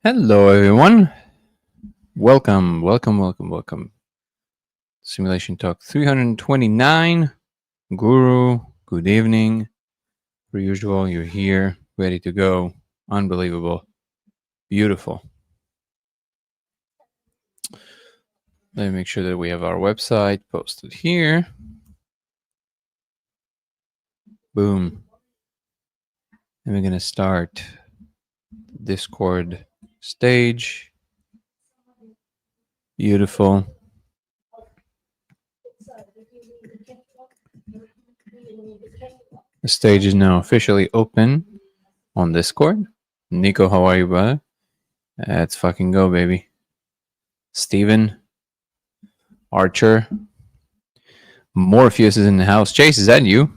Hello, everyone. Welcome, welcome, welcome, welcome. Simulation Talk 329. Guru, good evening. Per usual, you're here, ready to go. Unbelievable. Beautiful. Let me make sure that we have our website posted here. Boom. And we're going to start Discord stage. Beautiful. The stage is now officially open on Discord. Nico, how are you, brother? Let's fucking go, baby. Steven, Archer, Morpheus is in the house. Chase, is that you?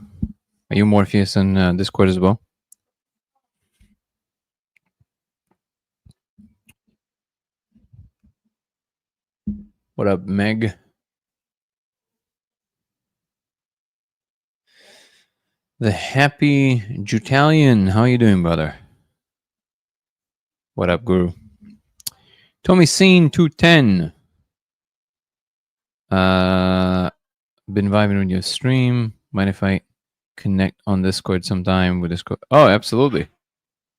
Are you Morpheus on Discord as well? What up, Meg? The Happy Jutalian. How you doing, brother? What up, Guru? Tommy Scene 210. Been vibing with your stream. Mind if I connect on Discord sometime with Discord? Oh, absolutely.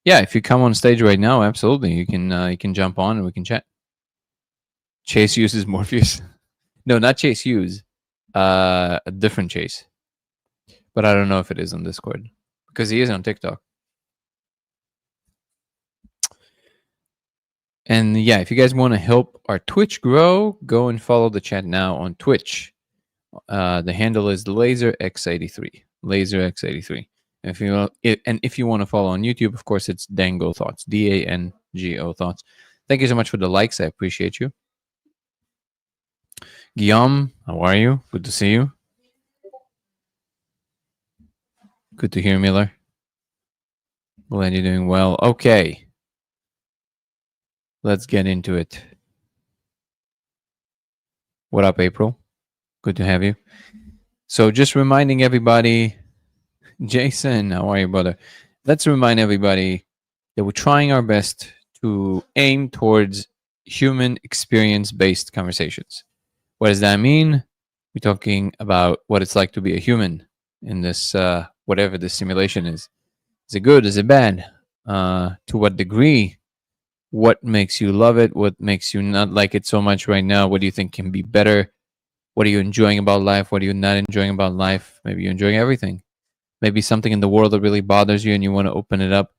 Yeah, if you come on stage right now, absolutely. You can jump on and we can chat. Chase uses Morpheus. No, not Chase Hughes. A different Chase. But I don't know if it is on Discord. Because he is on TikTok. And yeah, if you guys want to help our Twitch grow, go and follow the chat now on Twitch. The handle is LaserX83. LaserX83. If you want to follow on YouTube, of course, it's Dango Thoughts. DANGO Thoughts. Thank you so much for the likes. I appreciate you. Guillaume, how are you? Good to see you. Good to hear, Miller. Glad you're doing well. Okay. Let's get into it. What up, April? Good to have you. So just reminding everybody, Jason, how are you, brother? Let's remind everybody that we're trying our best to aim towards human experience-based conversations. What does that mean? We're talking about what it's like to be a human in this, whatever this simulation is. Is it good? Is it bad? To what degree? What makes you love it? What makes you not like it so much right now? What do you think can be better? What are you enjoying about life? What are you not enjoying about life? Maybe you're enjoying everything. Maybe something in the world that really bothers you and you want to open it up.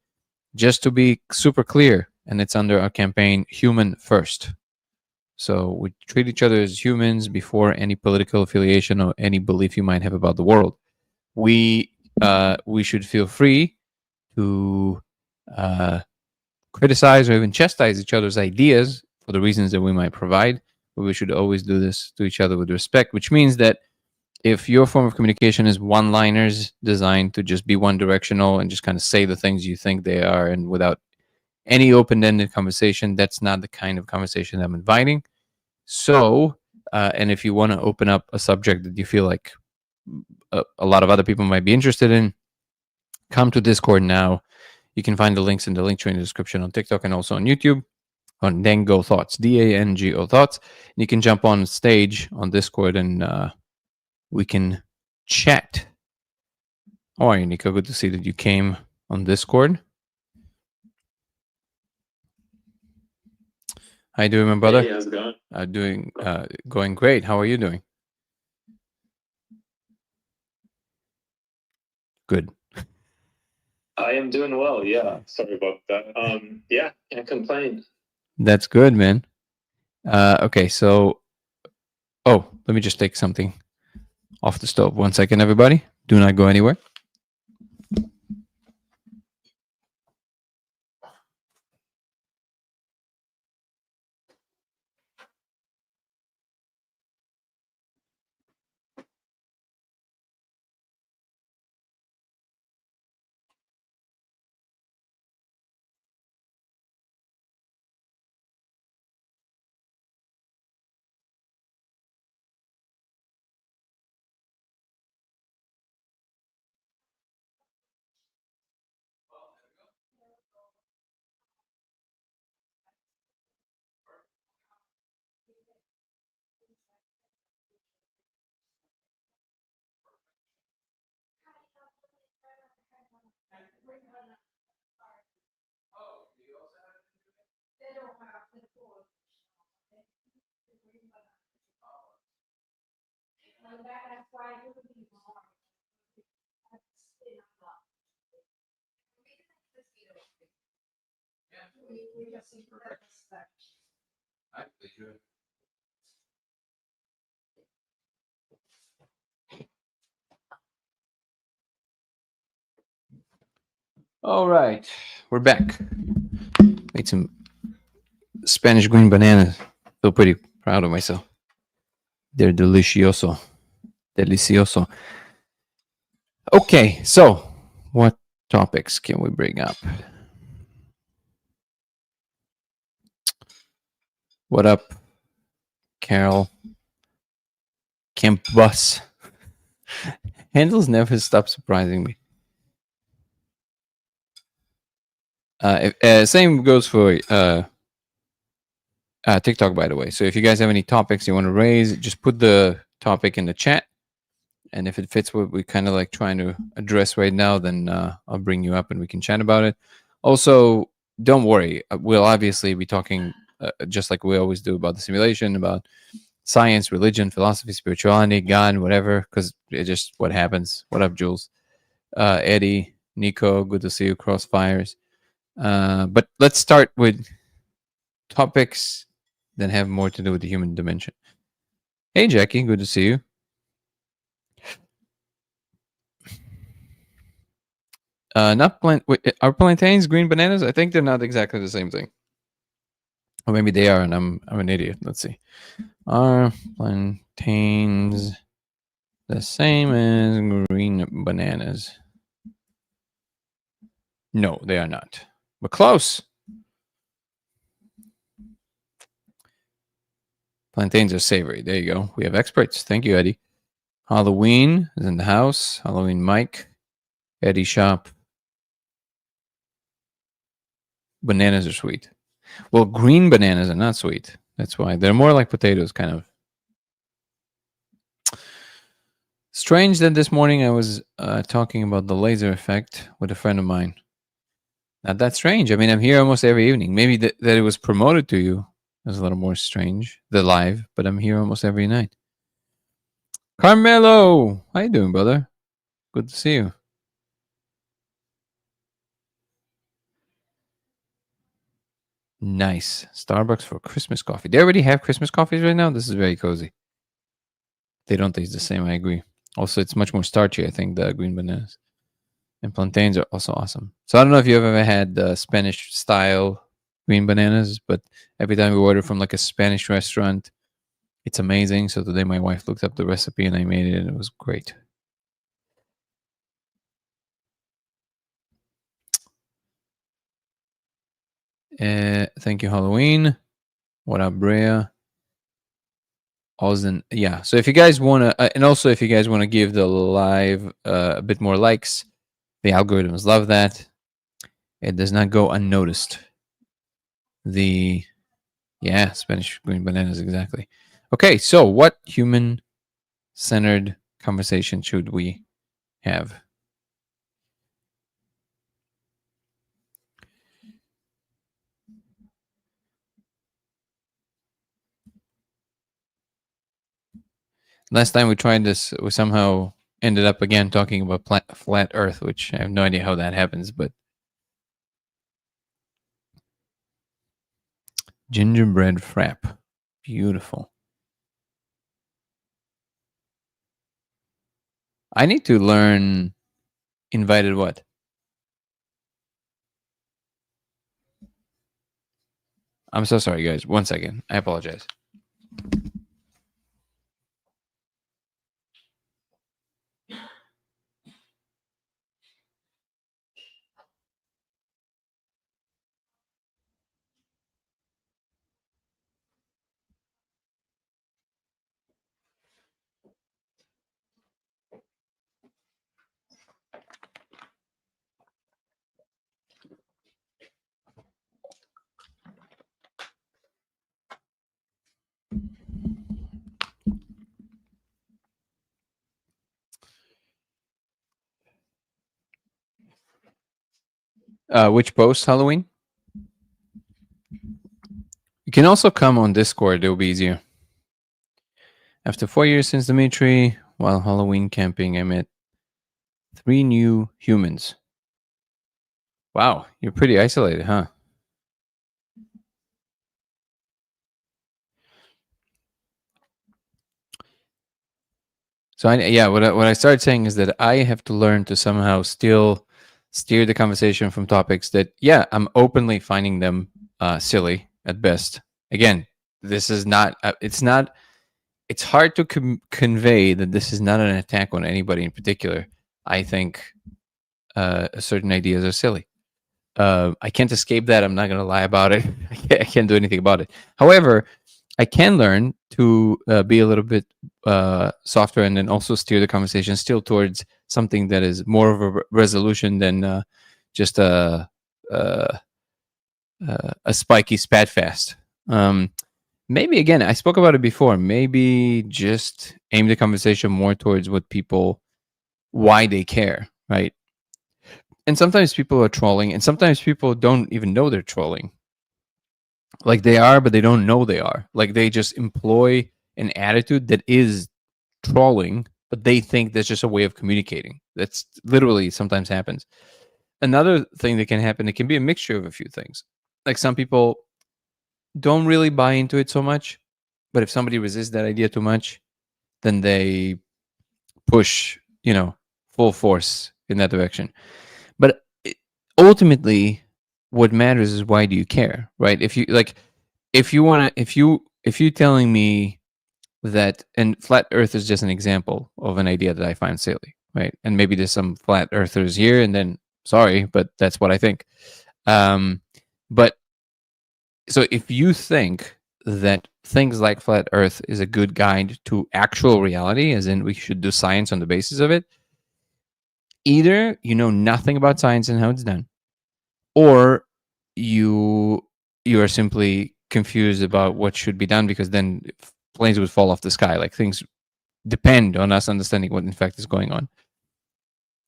Just to be super clear, and it's under our campaign, Human First. So we treat each other as humans before any political affiliation or any belief you might have about the world. We should feel free to criticize or even chastise each other's ideas for the reasons that we might provide. But we should always do this to each other with respect, which means that if your form of communication is one-liners designed to just be one-directional and just kind of say the things you think they are and without any open-ended conversation, that's not the kind of conversation I'm inviting. So, and if you want to open up a subject that you feel like a lot of other people might be interested in, come to Discord now. You can find the links in the link tree in the description on TikTok and also on YouTube on Dango Thoughts, DANGO Thoughts. And you can jump on stage on Discord and we can chat. How are you, Nico? Good to see that you came on Discord. How you doing, my brother? Hey, how's it going? Going great. How are you doing? Good. I am doing well. Yeah, sorry about that. Yeah, can't complain. That's good, man. Okay, so let me just take something off the stove. 1 second, everybody. Do not go anywhere. All right, we're back. Made some Spanish green bananas. Feel pretty proud of myself. They're delicioso. Delicioso. Okay, so what topics can we bring up? What up, Carol? Camp Bus. Handles never stop surprising me. Same goes for TikTok, by the way. So if you guys have any topics you want to raise, just put the topic in the chat. And if it fits what we kind of like trying to address right now, then I'll bring you up and we can chat about it. Also, don't worry. We'll obviously be talking just like we always do about the simulation, about science, religion, philosophy, spirituality, God, whatever, because it's just what happens. What up, Jules? Eddie, Nico, good to see you. Crossfires. But let's start with topics that have more to do with the human dimension. Hey, Jackie, good to see you. Not plant. Are plantains green bananas? I think they're not exactly the same thing. Or maybe they are, and I'm an idiot. Let's see. Are plantains the same as green bananas? No, they are not. But close. Plantains are savory. There you go. We have experts. Thank you, Eddie. Halloween is in the house. Halloween Mike. Eddie Shop. Bananas are sweet. Well, green bananas are not sweet. That's why. They're more like potatoes, kind of. Strange that this morning I was talking about the laser effect with a friend of mine. Not that strange. I mean, I'm here almost every evening. Maybe that it was promoted to you is a little more strange, the live, but I'm here almost every night. Carmelo! How you doing, brother? Good to see you. Nice. Starbucks for Christmas coffee. They already have Christmas coffees right now? This is very cozy. They don't taste the same, I agree. Also, it's much more starchy, I think, the green bananas. And plantains are also awesome. So I don't know if you've ever had the Spanish style green bananas, but every time we order from like a Spanish restaurant, it's amazing. So today my wife looked up the recipe and I made it and it was great. Thank you, Halloween. What up, Brea? Austin, yeah. So if you guys want to, and also if you guys want to give the live a bit more likes, the algorithms love that. It does not go unnoticed. Spanish green bananas, exactly. Okay, so what human-centered conversation should we have? Last time we tried this, we somehow ended up again talking about flat Earth, which I have no idea how that happens, but gingerbread frap, beautiful. I need to learn invited what? I'm so sorry, guys. 1 second. I apologize. Which post, Halloween? You can also come on Discord. It'll be easier. After 4 years since Dimitri, while Halloween camping, I met 3 new humans. Wow, you're pretty isolated, huh? So what I started saying is that I have to learn to somehow still steer the conversation from topics that, I'm openly finding them silly at best. Again, this is not. It's not. It's hard to convey that this is not an attack on anybody in particular. I think certain ideas are silly. I can't escape that. I'm not going to lie about it. I can't do anything about it. However, I can learn to be a little bit softer and then also steer the conversation still towards something that is more of a resolution than just a spiky spat fest. Maybe again, I spoke about it before. Maybe just aim the conversation more towards what people, why they care, right? And sometimes people are trolling, and sometimes people don't even know they're trolling. Like they are, but they don't know they are. Like they just employ an attitude that is trolling, but they think that's just a way of communicating. That's literally sometimes happens. Another thing that can happen, it can be a mixture of a few things. Like some people don't really buy into it so much, but if somebody resists that idea too much, then they push, full force in that direction. But ultimately, what matters is why do you care, right? If you telling me that, and flat Earth is just an example of an idea that I find silly, right? And maybe there's some flat earthers here, and then sorry, but that's what I think. But so if you think that things like flat Earth is a good guide to actual reality, as in we should do science on the basis of it, either you know nothing about science and how it's done, or you are simply confused about what should be done, because then planes would fall off the sky. Like things depend on us understanding what in fact is going on.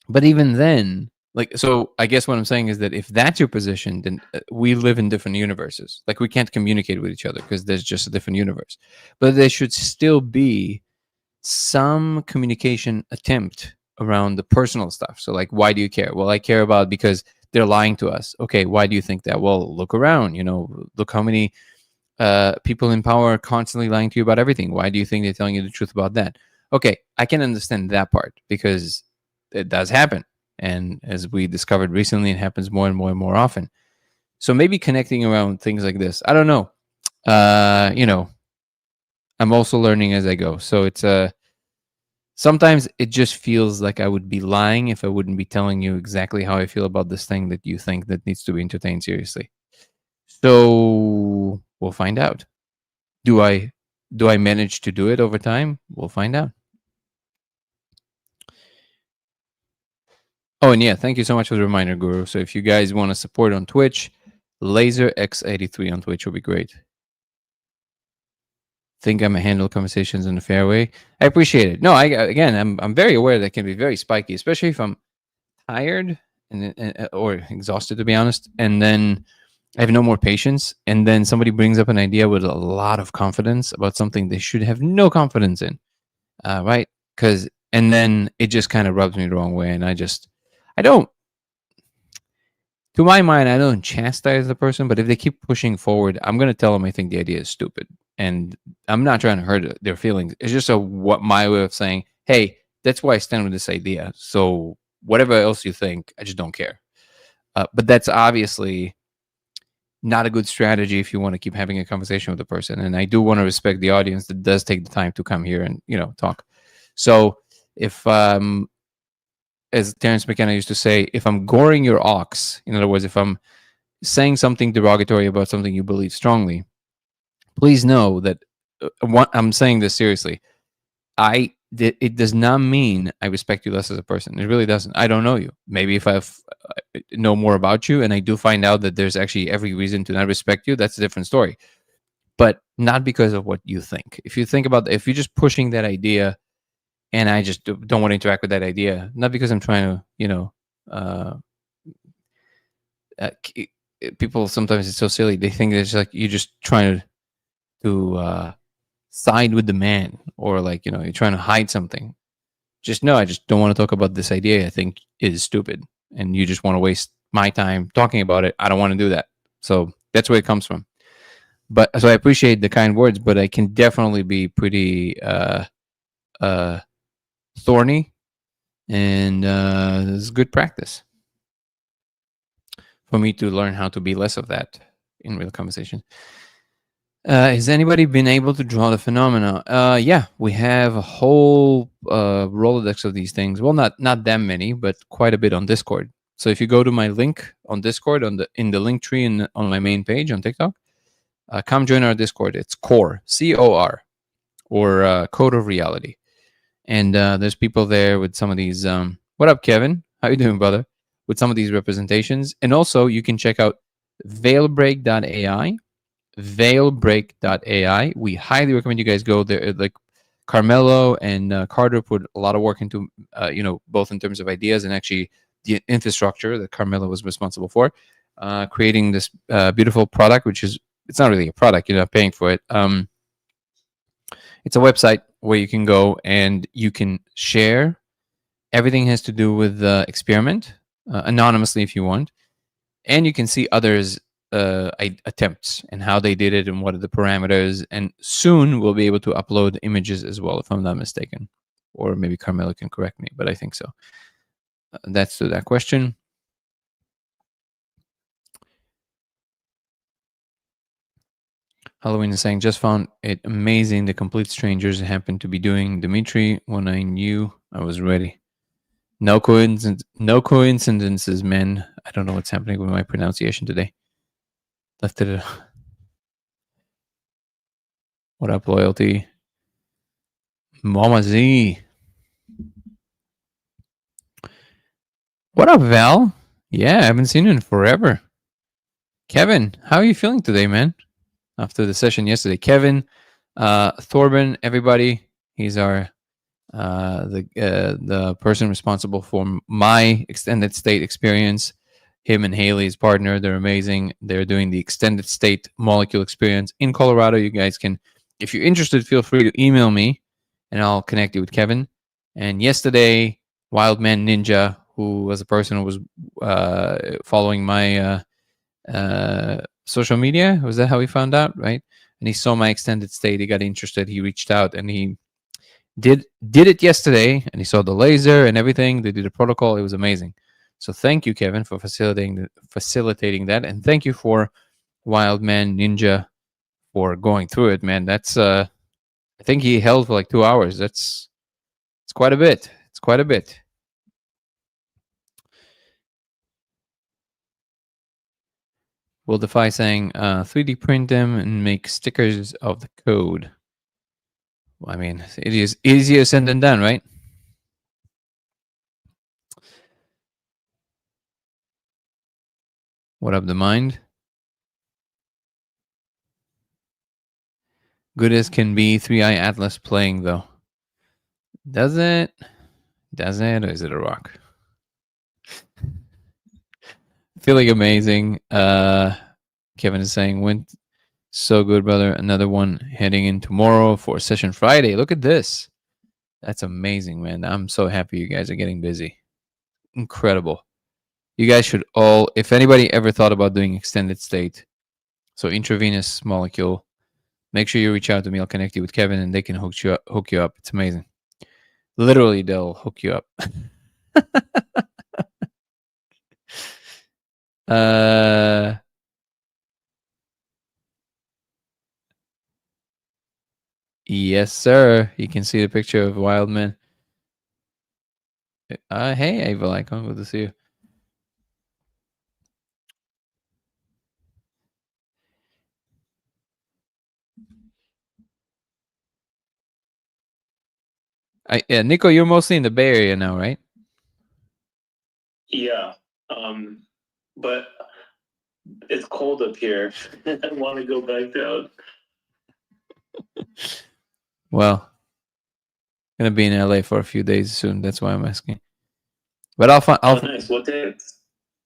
But even then, so I guess what I'm saying is that if that's your position, then we live in different universes. Like we can't communicate with each other because there's just a different universe. But there should still be some communication attempt around the personal stuff. So like, why do you care? Well, I care about because they're lying to us. Okay, why do you think that? Well, look around, look how many people in power are constantly lying to you about everything. Why do you think they're telling you the truth about that? Okay, I can understand that part because it does happen. And as we discovered recently, it happens more and more and more often. So maybe connecting around things like this. I don't know. I'm also learning as I go. So it's sometimes it just feels like I would be lying if I wouldn't be telling you exactly how I feel about this thing that you think that needs to be entertained seriously. So we'll find out. Do I manage to do it over time? We'll find out. Oh, and yeah, thank you so much for the reminder, Guru. So if you guys want to support on Twitch, LaserX83 on Twitch will be great. Think I'm a handle conversations in a fair way. I appreciate it. No, I'm very aware that it can be very spiky, especially if I'm tired or exhausted, to be honest, and then I have no more patience, and then somebody brings up an idea with a lot of confidence about something they should have no confidence in, right? And then it just kind of rubs me the wrong way, and I don't. To my mind, I don't chastise the person, but if they keep pushing forward, I'm going to tell them I think the idea is stupid, and I'm not trying to hurt their feelings. It's just my way of saying, hey, that's why I stand with this idea. So whatever else you think, I just don't care. But that's obviously not a good strategy if you want to keep having a conversation with the person. And I do want to respect the audience that does take the time to come here and talk. So if as Terence McKenna used to say, if I'm goring your ox, in other words, if I'm saying something derogatory about something you believe strongly, please know that I'm saying this seriously. It does not mean I respect you less as a person. It really doesn't. I don't know you. Maybe if I know more about you and I do find out that there's actually every reason to not respect you, that's a different story. But not because of what you think. If you think about, if you're just pushing that idea, and I just don't want to interact with that idea, not because I'm trying to, people sometimes it's so silly. They think it's like you're just trying to side with the man, or like, you know, you're trying to hide something. Just no, I just don't want to talk about this idea I think is stupid, and you just want to waste my time talking about it. I don't want to do that. So that's where it comes from. But so I appreciate the kind words, but I can definitely be pretty uh thorny, and it's good practice for me to learn how to be less of that in real conversation. Has anybody been able to draw the phenomena? Yeah, we have a whole Rolodex of these things. Well, not that many, but quite a bit on Discord. So if you go to my link on Discord in the link tree on my main page on TikTok, come join our Discord. It's Core, COR, or Code of Reality, and there's people there with some of these. What up, Kevin? How you doing, brother? With some of these representations, and also you can check out veilbreak.ai. Veilbreak.ai. We highly recommend you guys go there. Like Carmelo and Carter put a lot of work into, both in terms of ideas and actually the infrastructure that Carmelo was responsible for, creating this beautiful product, which is, it's not really a product, you're not paying for it. It's a website where you can go and you can share. Everything has to do with the experiment, anonymously if you want, and you can see others' attempts and how they did it and what are the parameters. And soon we'll be able to upload images as well, if I'm not mistaken, or maybe Carmelo can correct me, but I think so. That's to that question. Halloween is saying, just found it amazing the complete strangers happened to be doing Dimitri when I knew I was ready. No coincidences, man. I don't know what's happening with my pronunciation today. Left it. What up, loyalty? Mama Z. What up, Val? Yeah, I haven't seen you in forever. Kevin, how are you feeling today, man? After the session yesterday, Kevin, Thorben, everybody. He's our the person responsible for my extended state experience. Him and Haley's partner, they're amazing. They're doing the extended state molecule experience in Colorado. You guys can, if you're interested, feel free to email me and I'll connect you with Kevin. And yesterday, Wildman Ninja, who was a person who was following my social media, was that how he found out, right? And he saw my extended state. He got interested. He reached out and he did it yesterday, and he saw the laser and everything. They did a protocol. It was amazing. So thank you, Kevin, for facilitating that, and thank you for Wildman Ninja for going through it, man. That's I think he held for like 2 hours. It's quite a bit. It's quite a bit. Will Defy saying 3D print them and make stickers of the code. Well, I mean, it is easier said than done, right? What up, the mind? Good as can be. 3i Atlas playing though. Does it? Does it, or is it a rock? Feeling amazing. Kevin is saying, went so good, brother. Another one heading in tomorrow for Session Friday. Look at this. That's amazing, man. I'm so happy you guys are getting busy. Incredible. You guys should all, if anybody ever thought about doing extended state, so intravenous molecule, make sure you reach out to me. I'll connect you with Kevin and they can hook you up. It's amazing. Literally, they'll hook you up. Yes, sir. You can see the picture of Wildman. Hey, Ava Lycon, good to see you. Nico, you're mostly in the Bay Area now, right? Yeah. But it's cold up here. I want to go back down. Well, gonna be in LA for a few days soon. That's why I'm asking. But I'll find. Nice. What day?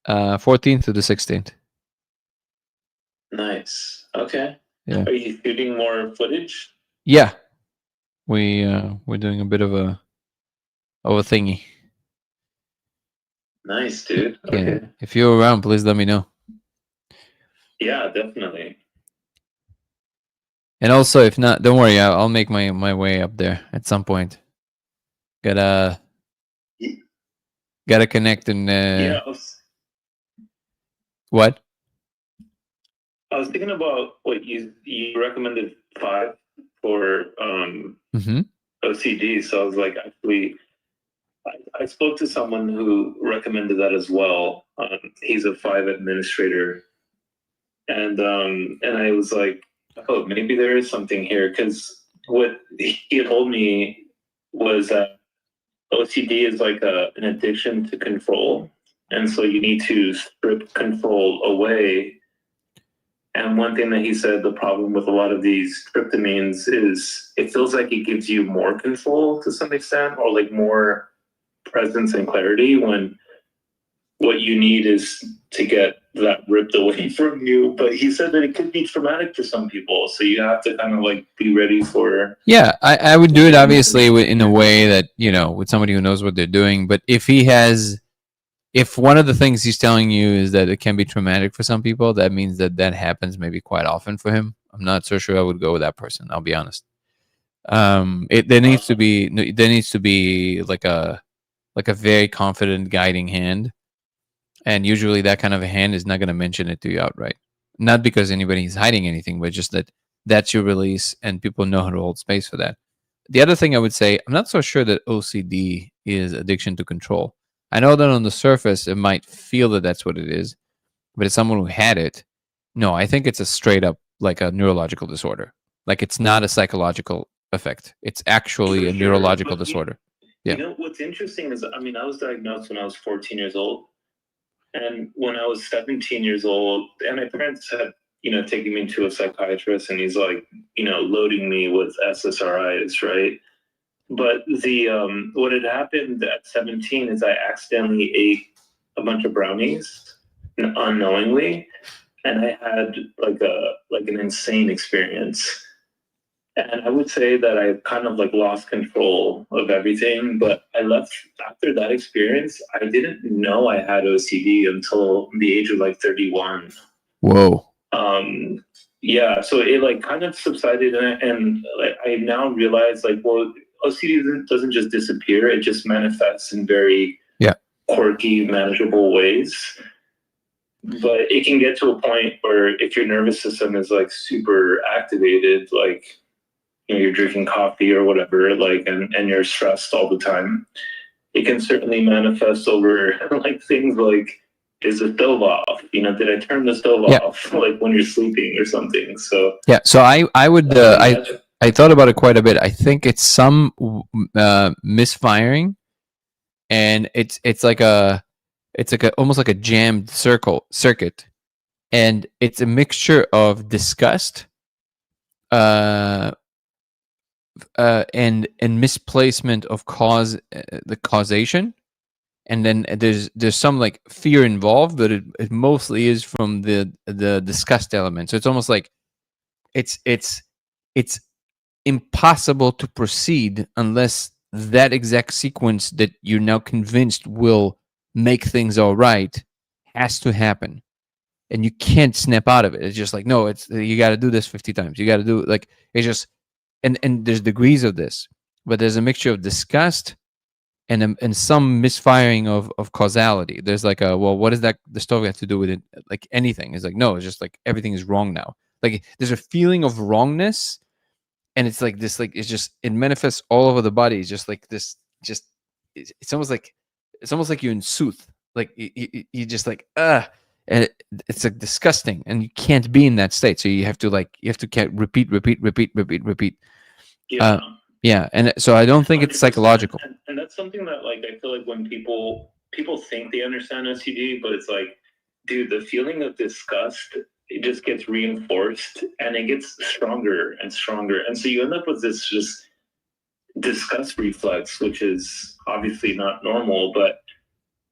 14th to the 16th. Nice. Okay. Yeah. Are you shooting more footage? Yeah, we're doing a bit of a thingy. Nice, dude. Yeah. Okay. If you're around, please let me know. Yeah, definitely. And also, if not, don't worry. I'll make my way up there at some point. Gotta Y- gotta connect and Yeah, what? I was thinking about what you recommended 5 for Mm-hmm. OCD. So I was like, actually, I spoke to someone who recommended that as well. He's a 5 administrator, and I was like, oh, maybe there is something here because what he told me was that OCD is like an addiction to control, and so you need to strip control away. And one thing that he said, the problem with a lot of these tryptamines is it feels like it gives you more control to some extent, or like more presence and clarity, when what you need is to get that ripped away from you. But he said that it could be traumatic for some people, so you have to kind of like be ready for. Yeah, I would do it obviously in a way that, with somebody who knows what they're doing. But if one of the things he's telling you is that it can be traumatic for some people, that means that happens maybe quite often for him. I'm not so sure I would go with that person. I'll be honest. There needs to be like a very confident guiding hand, and usually that kind of a hand is not going to mention it to you outright. Not because anybody's hiding anything, but just that that's your release, and people know how to hold space for that. The other thing I would say, I'm not so sure that OCD is addiction to control. I know that on the surface it might feel that that's what it is, but as someone who had it, no, I think it's a straight up like a neurological disorder. Like it's not a psychological effect. It's actually a neurological disorder. Yeah. You know what's interesting is, I mean, I was diagnosed when I was 14 years old, and when I was 17 years old, and my parents had, taken me to a psychiatrist, and he's like, loading me with SSRIs, right? But the what had happened at 17 is I accidentally ate a bunch of brownies unknowingly, and I had like an insane experience. And I would say that I kind of like lost control of everything. But I left after that experience. I didn't know I had OCD until the age of like 31. Whoa. Yeah, so it like kind of subsided, and like I now realize like, well, OCD doesn't just disappear; it just manifests in very quirky, manageable ways. But it can get to a point where if your nervous system is like super activated, like you're drinking coffee or whatever, like, and you're stressed all the time, it can certainly manifest over like things like, is the stove off? Did I turn the stove off like when you're sleeping or something? So yeah, so I would I thought about it quite a bit. I think it's some misfiring, and it's like almost like a jammed circuit, and it's a mixture of disgust, and misplacement of the causation, and then there's some like fear involved, but it mostly is from the disgust element. So it's almost like it's impossible to proceed unless that exact sequence that you're now convinced will make things all right has to happen, and you can't snap out of it. It's just like, no, it's you got to do this 50 times. You got to do it. Like it's just, and there's degrees of this, but there's a mixture of disgust and some misfiring of causality. There's like well, what does the story have to do with it? Like anything. It's like, no, it's just like everything is wrong now. Like there's a feeling of wrongness, and it's like this, like it manifests all over the body. It's just like this, it's almost like you're in sooth. Like you just like and it's like disgusting, and you can't be in that state. So you have to repeat. yeah. Yeah, and so I don't think it's psychological. And that's something that like I feel like when people think they understand OCD, but it's like, dude, the feeling of disgust, it just gets reinforced, and it gets stronger and stronger, and so you end up with this just disgust reflex, which is obviously not normal, but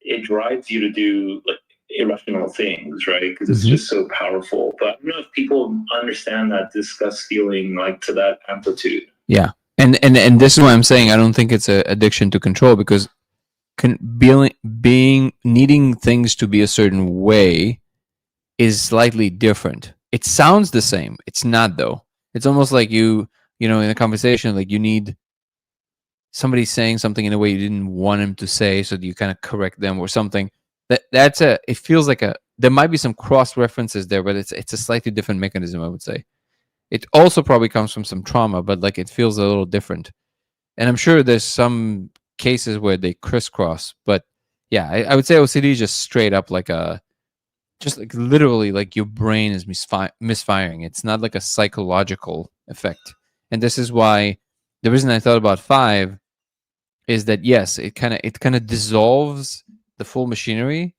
it drives you to do like irrational things, right? Because it's Mhm. just so powerful. But I don't know if people understand that disgust feeling like to that amplitude. Yeah, and this is why I'm saying I don't think it's an addiction to control, because being needing things to be a certain way is slightly different. It sounds the same. It's not, though. It's almost like you know, in a conversation, like you need somebody saying something in a way you didn't want him to say, so that you kind of correct them or something. That's a. It feels like a. There might be some cross references there, but it's a slightly different mechanism, I would say. It also probably comes from some trauma, but like it feels a little different. And I'm sure there's some cases where they crisscross, but yeah, I would say OCD is just straight up like a, just like literally like your brain is misfiring. It's not like a psychological effect. And this is why the reason I thought about 5 is that yes, it kind of dissolves the full machinery,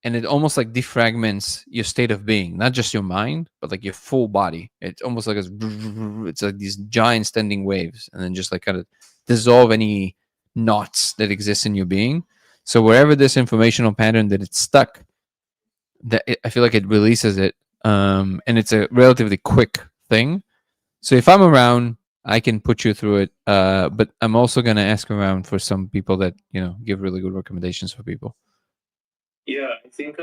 and it almost like defragments your state of being, not just your mind, but like your full body. It's almost like it's like these giant standing waves, and then just like kind of dissolve any knots that exist in your being. So wherever this informational pattern that it's stuck, I feel like it releases it, and it's a relatively quick thing. So if I'm around, I can put you through it. But I'm also gonna ask around for some people that give really good recommendations for people. Yeah, I think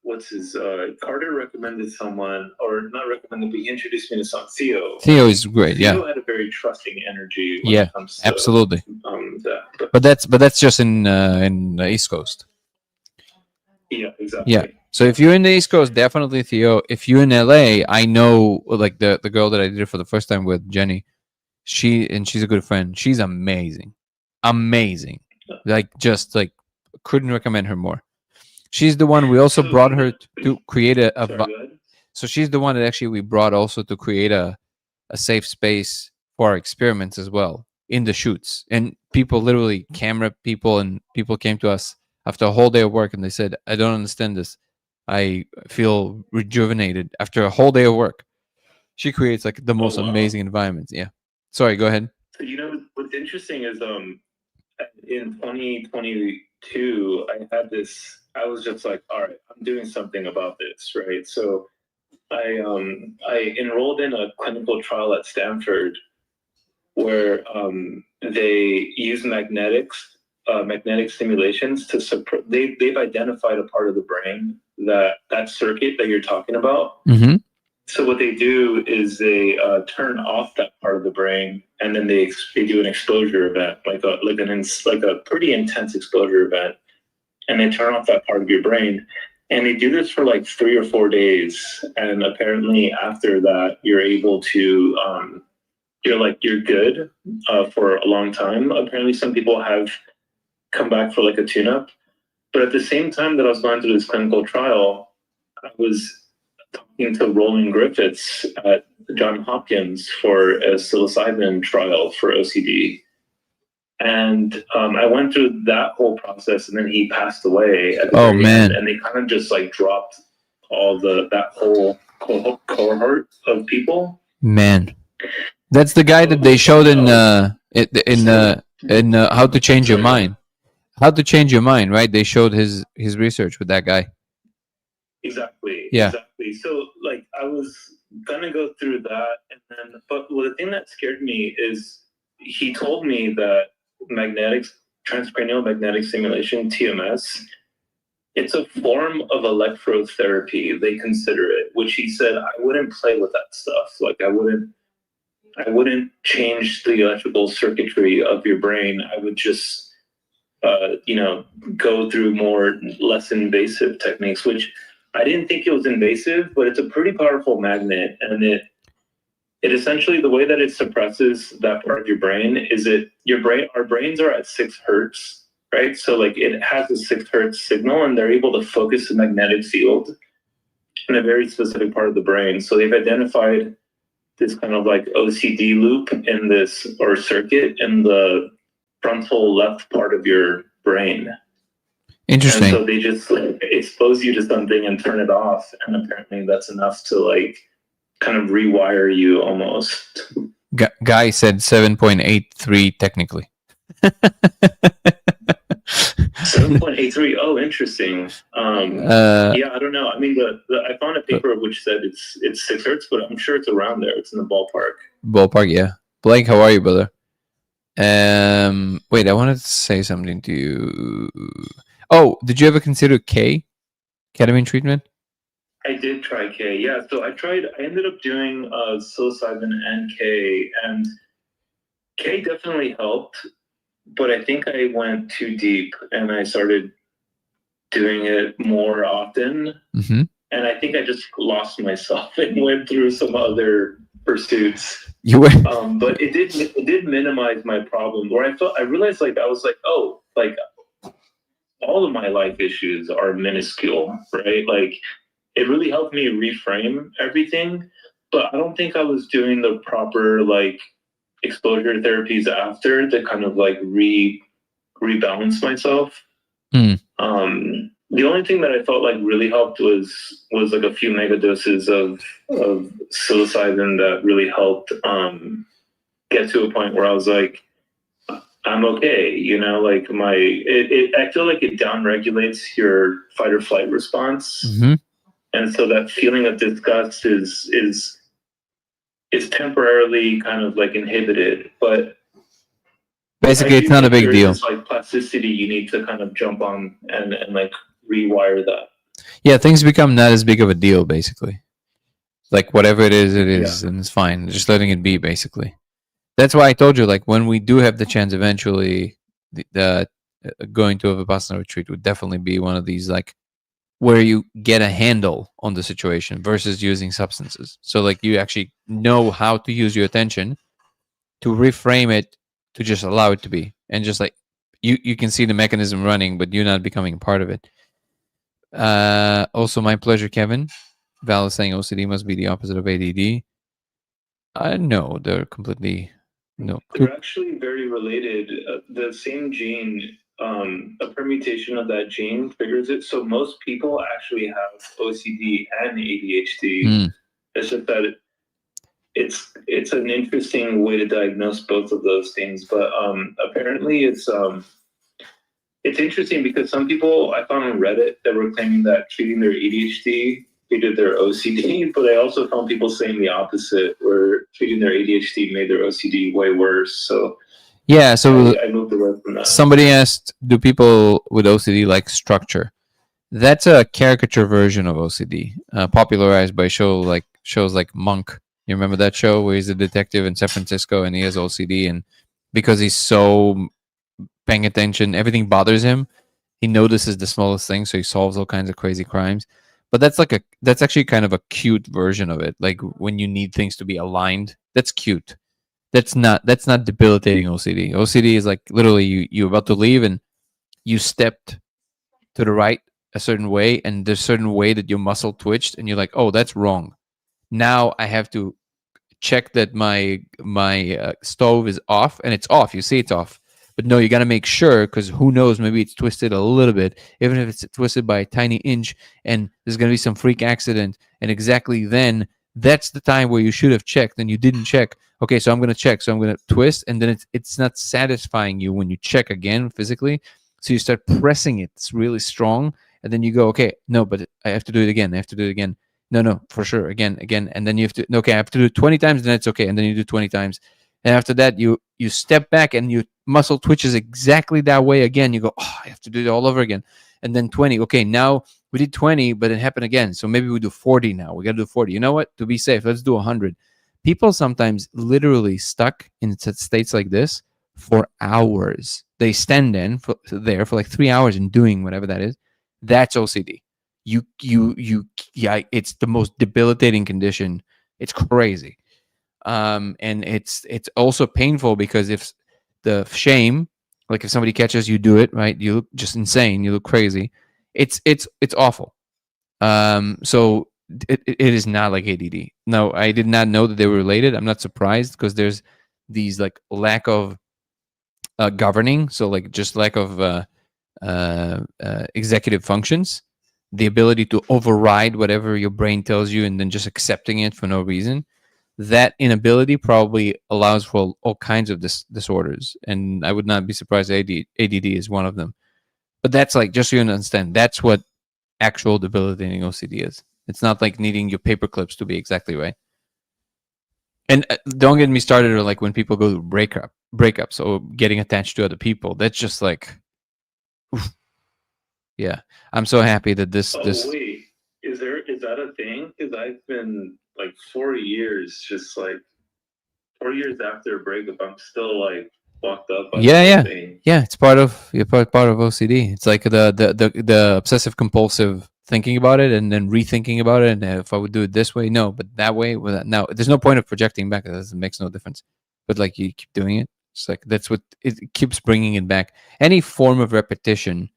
what's his Carter recommended someone, or not recommended, but he introduced me to some Theo. Theo is great. Theo Yeah, had a very trusting energy when yeah, it comes to absolutely. that. But that's just in the East Coast. Yeah, exactly. Yeah. So if you're in the East Coast, definitely Theo. If you're in LA, I know like the girl that I did it for the first time with, Jenny. She's a good friend. She's amazing, amazing. Like just like couldn't recommend her more. She's the one we also So, brought her to create sorry, go ahead. so she's the one that actually we brought also to create a safe space for our experiments as well in the shoots. And people, literally camera people and people, came to us after a whole day of work and they said, I don't understand this. I feel rejuvenated after a whole day of work. She creates like the most wow. amazing environments. Yeah. Sorry, go ahead. So what's interesting is in 2022 I was just like, all right, I'm doing something about this, right? So I enrolled in a clinical trial at Stanford where they use magnetic stimulations to they've identified a part of the brain, that circuit that you're talking about. Mm-hmm. So what they do is they turn off that part of the brain, and then they do an exposure event, like a pretty intense exposure event, and they turn off that part of your brain, and they do this for like 3 or 4 days, and apparently after that you're able to you're good for a long time. Apparently some people have come back for like a tune-up, but at the same time that I was going through this clinical trial, I was talking to Roland Griffiths at Johns Hopkins for a psilocybin trial for OCD. And I went through that whole process, and then he passed away at the very end, and they kind of just like dropped all that whole cohort of people. Man, that's the guy that they showed in How to Change Your Mind. How to Change Your Mind, right? They showed his research with that guy. Exactly. Yeah. Exactly. So like I was gonna go through that, and then the thing that scared me is he told me that transcranial magnetic stimulation, TMS, it's a form of electrotherapy, they consider it, which he said I wouldn't play with that stuff. Like I wouldn't change the electrical circuitry of your brain. I would just go through less invasive techniques, which I didn't think it was invasive, but it's a pretty powerful magnet, and it essentially, the way that it suppresses that part of your brain is our brains are at 6 hertz, right? So like it has a 6 hertz signal, and they're able to focus a magnetic field in a very specific part of the brain. So they've identified this kind of like OCD loop in this, or circuit, in the frontal left part of your brain. Interesting. And so they just like expose you to something and turn it off, and apparently that's enough to like kind of rewire you almost. Guy said 7.83 technically. 7.83. Oh, interesting. Yeah, I don't know. I mean, I found a paper which said it's 6 hertz, but I'm sure it's around there. It's in the ballpark. Ballpark, yeah. Blake, how are you, brother? Wait, I wanted to say something to you. Oh, did you ever consider ketamine treatment? I did try K. Yeah, so I ended up doing psilocybin and K, and K definitely helped, but I think I went too deep and I started doing it more often. Mm-hmm. And I think I just lost myself and went through some other pursuits. You were but it did minimize my problem. Where I realized like I was like, oh, like all of my life issues are minuscule, right? Like it really helped me reframe everything. But I don't think I was doing the proper like exposure therapies after to kind of like rebalance myself. The only thing that I felt like really helped was like a few mega doses of psilocybin that really helped get to a point where I was like, I'm okay, you know, like I feel like it downregulates your fight or flight response. Mm-hmm. And so that feeling of disgust is temporarily kind of like inhibited, but basically it's not a big deal. It's like plasticity you need to kind of jump on and like rewire that. Yeah, things become not as big of a deal, basically. Like whatever it is, and it's fine. Just letting it be, basically. That's why I told you, like when we do have the chance eventually, the going to a Vipassana retreat would definitely be one of these, like where you get a handle on the situation versus using substances. So like you actually know how to use your attention to reframe it, to just allow it to be, and just like you can see the mechanism running, but you're not becoming a part of it. Also, my pleasure, Kevin. Val is saying OCD must be the opposite of ADD. No, they're completely no. They're actually very related. The same gene, a permutation of that gene triggers it. So most people actually have OCD and ADHD. It's just that it's an interesting way to diagnose both of those things. But apparently it's interesting because some people I found on Reddit that were claiming that treating their ADHD treated their OCD, but I also found people saying the opposite, where treating their ADHD made their OCD way worse. So yeah, so I moved away from that. Somebody asked, do people with OCD like structure? That's a caricature version of OCD, popularized by shows like Monk. You remember that show where he's a detective in San Francisco and he has OCD, and because he's so paying attention, everything bothers him. He notices the smallest thing, so he solves all kinds of crazy crimes. But that's actually kind of a cute version of it. Like when you need things to be aligned, that's cute. That's not debilitating OCD. OCD is like literally you're about to leave and you stepped to the right a certain way, and there's a certain way that your muscle twitched, and you're like, oh, that's wrong. Now I have to check that my stove is off, and it's off. You see it's off. But no, you got to make sure, because who knows, maybe it's twisted a little bit, even if it's twisted by a tiny inch, and there's going to be some freak accident. And exactly then, that's the time where you should have checked, and you didn't check. Okay, so I'm going to check. So I'm going to twist, and then it's not satisfying you when you check again physically. So you start pressing it. It's really strong. And then you go, okay, no, but I have to do it again. I have to do it again. No, for sure. Again. And then you have to, okay, I have to do it 20 times, then it's okay. And then you do 20 times. And after that, you step back and your muscle twitches exactly that way again. You go, oh, I have to do it all over again. And then 20. Okay, now we did 20, but it happened again. So maybe we do 40 now. We got to do 40. You know what? To be safe, let's do 100. People sometimes literally stuck in states like this for hours. They stand there for like 3 hours and doing whatever that is. That's OCD. Yeah, it's the most debilitating condition. It's crazy. And it's also painful because if the shame, like if somebody catches you do it, right, you look just insane, you look crazy. It's awful. So it is not like ADD. No, I did not know that they were related. I'm not surprised because there's these like lack of governing, so like just lack of executive functions, the ability to override whatever your brain tells you and then just accepting it for no reason. That inability probably allows for all kinds of disorders, and I would not be surprised ADD is one of them. But that's like, just so you understand, that's what actual debilitating OCD is. It's not like needing your paper clips to be exactly right. And don't get me started on like when people go to breakups or getting attached to other people. That's just like, oof. Yeah. I'm so happy that this. Wait, is that a thing? Because I've been like 4 years, just like 4 years after a breakup, I'm still like locked up by the whole thing. Yeah. It's part of OCD. It's like the obsessive compulsive thinking about it and then rethinking about it. And if I would do it this way, no, but that way, with that, now there's no point of projecting back. It makes no difference. But like you keep doing it. It's like that's what it keeps bringing it back. Any form of repetition,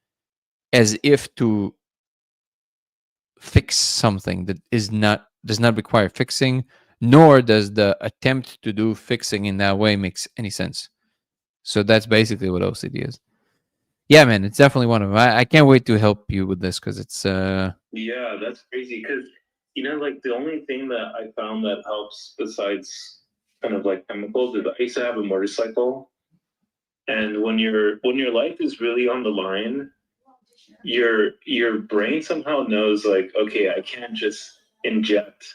as if to fix something that does not require fixing, nor does the attempt to do fixing in that way makes any sense. So that's basically what OCD is. Yeah, man, it's definitely one of them. I can't wait to help you with this because it's Yeah, that's crazy. Because like the only thing that I found that helps besides kind of like chemicals is I used to have a motorcycle, and when your life is really on the line, your brain somehow knows like, okay, I can't just inject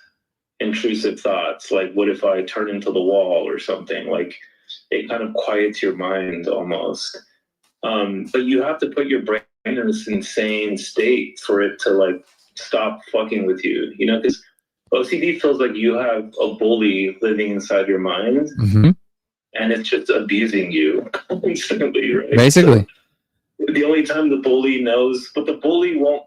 intrusive thoughts. Like, what if I turn into the wall or something? Like, it kind of quiets your mind almost. But you have to put your brain in this insane state for it to like stop fucking with you, because OCD feels like you have a bully living inside your mind, and it's just abusing you constantly, right? Basically. So the only time the bully knows, but the bully won't,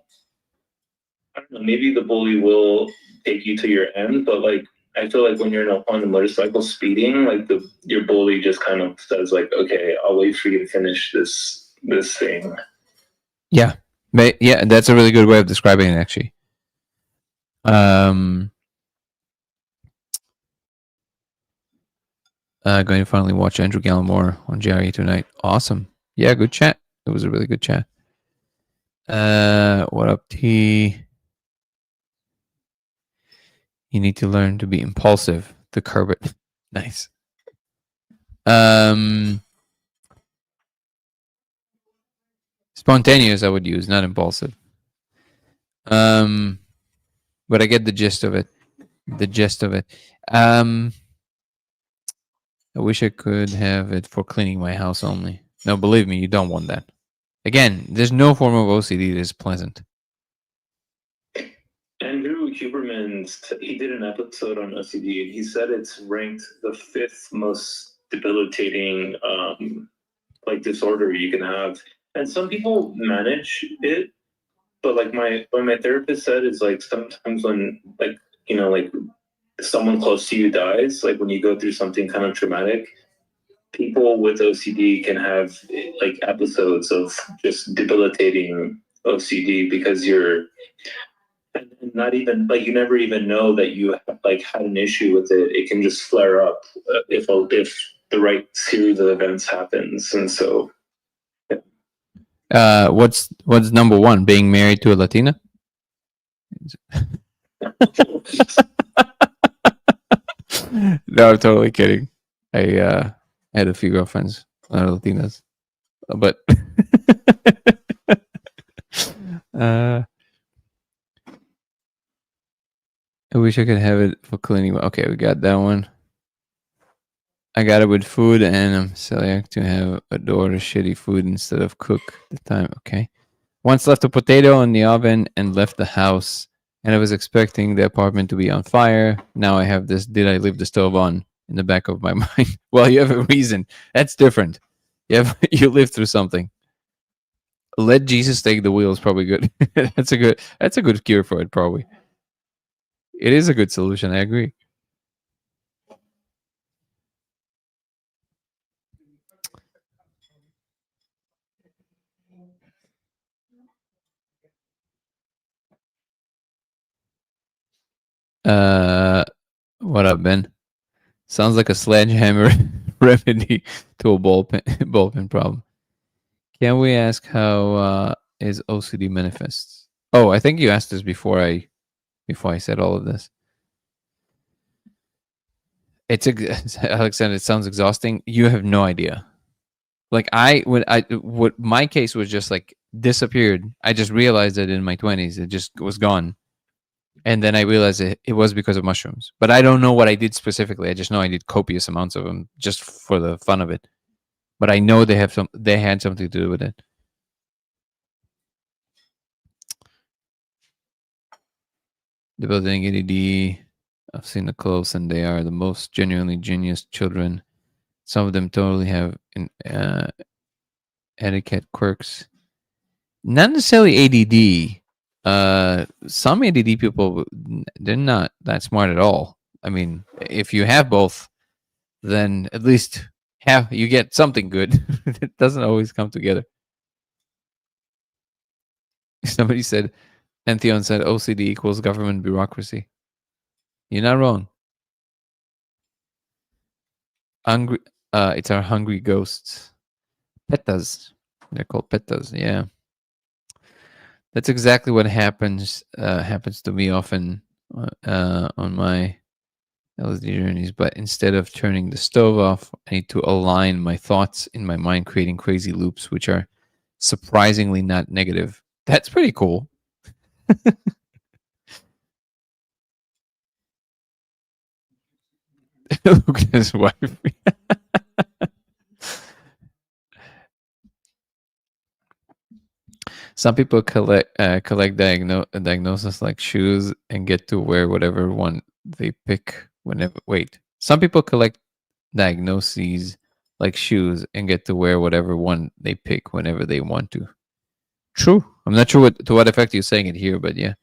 I don't know, maybe the bully will take you to your end, but like, I feel like when you're on the motorcycle speeding, like your bully just kind of says like, okay, I'll wait for you to finish this thing. Yeah. Yeah, that's a really good way of describing it, actually. Going to finally watch Andrew Gallimore on JRE tonight. Awesome. Yeah, good chat. It was a really good chat. What up, T? You need to learn to be impulsive to curb it. Nice. Spontaneous I would use, not impulsive. But I get the gist of it. I wish I could have it for cleaning my house only. No, believe me, you don't want that. Again, there's no form of OCD that is pleasant. Andrew Huberman, he did an episode on OCD, and he said it's ranked the 5th most debilitating like disorder you can have. And some people manage it, but like what my therapist said is like sometimes when like like someone close to you dies, like when you go through something kind of traumatic, people with OCD can have like episodes of just debilitating OCD because you're not even like, you never even know that you like had an issue with it. It can just flare up if the right series of events happens. And so what's number one? Being married to a Latina? No, I'm totally kidding. I had a few girlfriends, not Latinas, but I wish I could have it for cleaning. Okay, we got that one. I got it with food, and I'm celiac to have a daughter shitty food instead of cook the time. Okay. Once left a potato in the oven and left the house, and I was expecting the apartment to be on fire. Now I have this, did I leave the stove on, in the back of my mind. Well, you have a reason. That's different. You lived through something. Let Jesus take the wheel is probably good. That's a good cure for it, probably. It is a good solution, I agree. What up, Ben? Sounds like a sledgehammer remedy to a ballpen problem. Can we ask how is OCD manifests? Oh, I think you asked this before I said all of this. Alexander, it sounds exhausting. You have no idea. Like what my case was just like disappeared. I just realized it in my 20s. It just was gone. And then I realized it was because of mushrooms. But I don't know what I did specifically. I just know I did copious amounts of them just for the fun of it. But I know they had something to do with it. The building ADD. I've seen the clothes, and they are the most genuinely genius children. Some of them totally have etiquette quirks. Not necessarily ADD. Some ADD people, they're not that smart at all. I mean, if you have both, then at least you get something good. It doesn't always come together. Somebody said, Entheon said, OCD equals government bureaucracy. You're not wrong. Hungry, it's our hungry ghosts. Pettas. They're called pettas. Yeah. That's exactly what happens to me often on my LSD journeys. But instead of turning the stove off, I need to align my thoughts in my mind, creating crazy loops, which are surprisingly not negative. That's pretty cool. Look at his wife. Some people collect diagnosis like shoes and get to wear whatever one they pick whenever. Wait, some people collect diagnoses like shoes and get to wear whatever one they pick whenever they want to. True. I'm not sure to what effect you're saying it here, but yeah.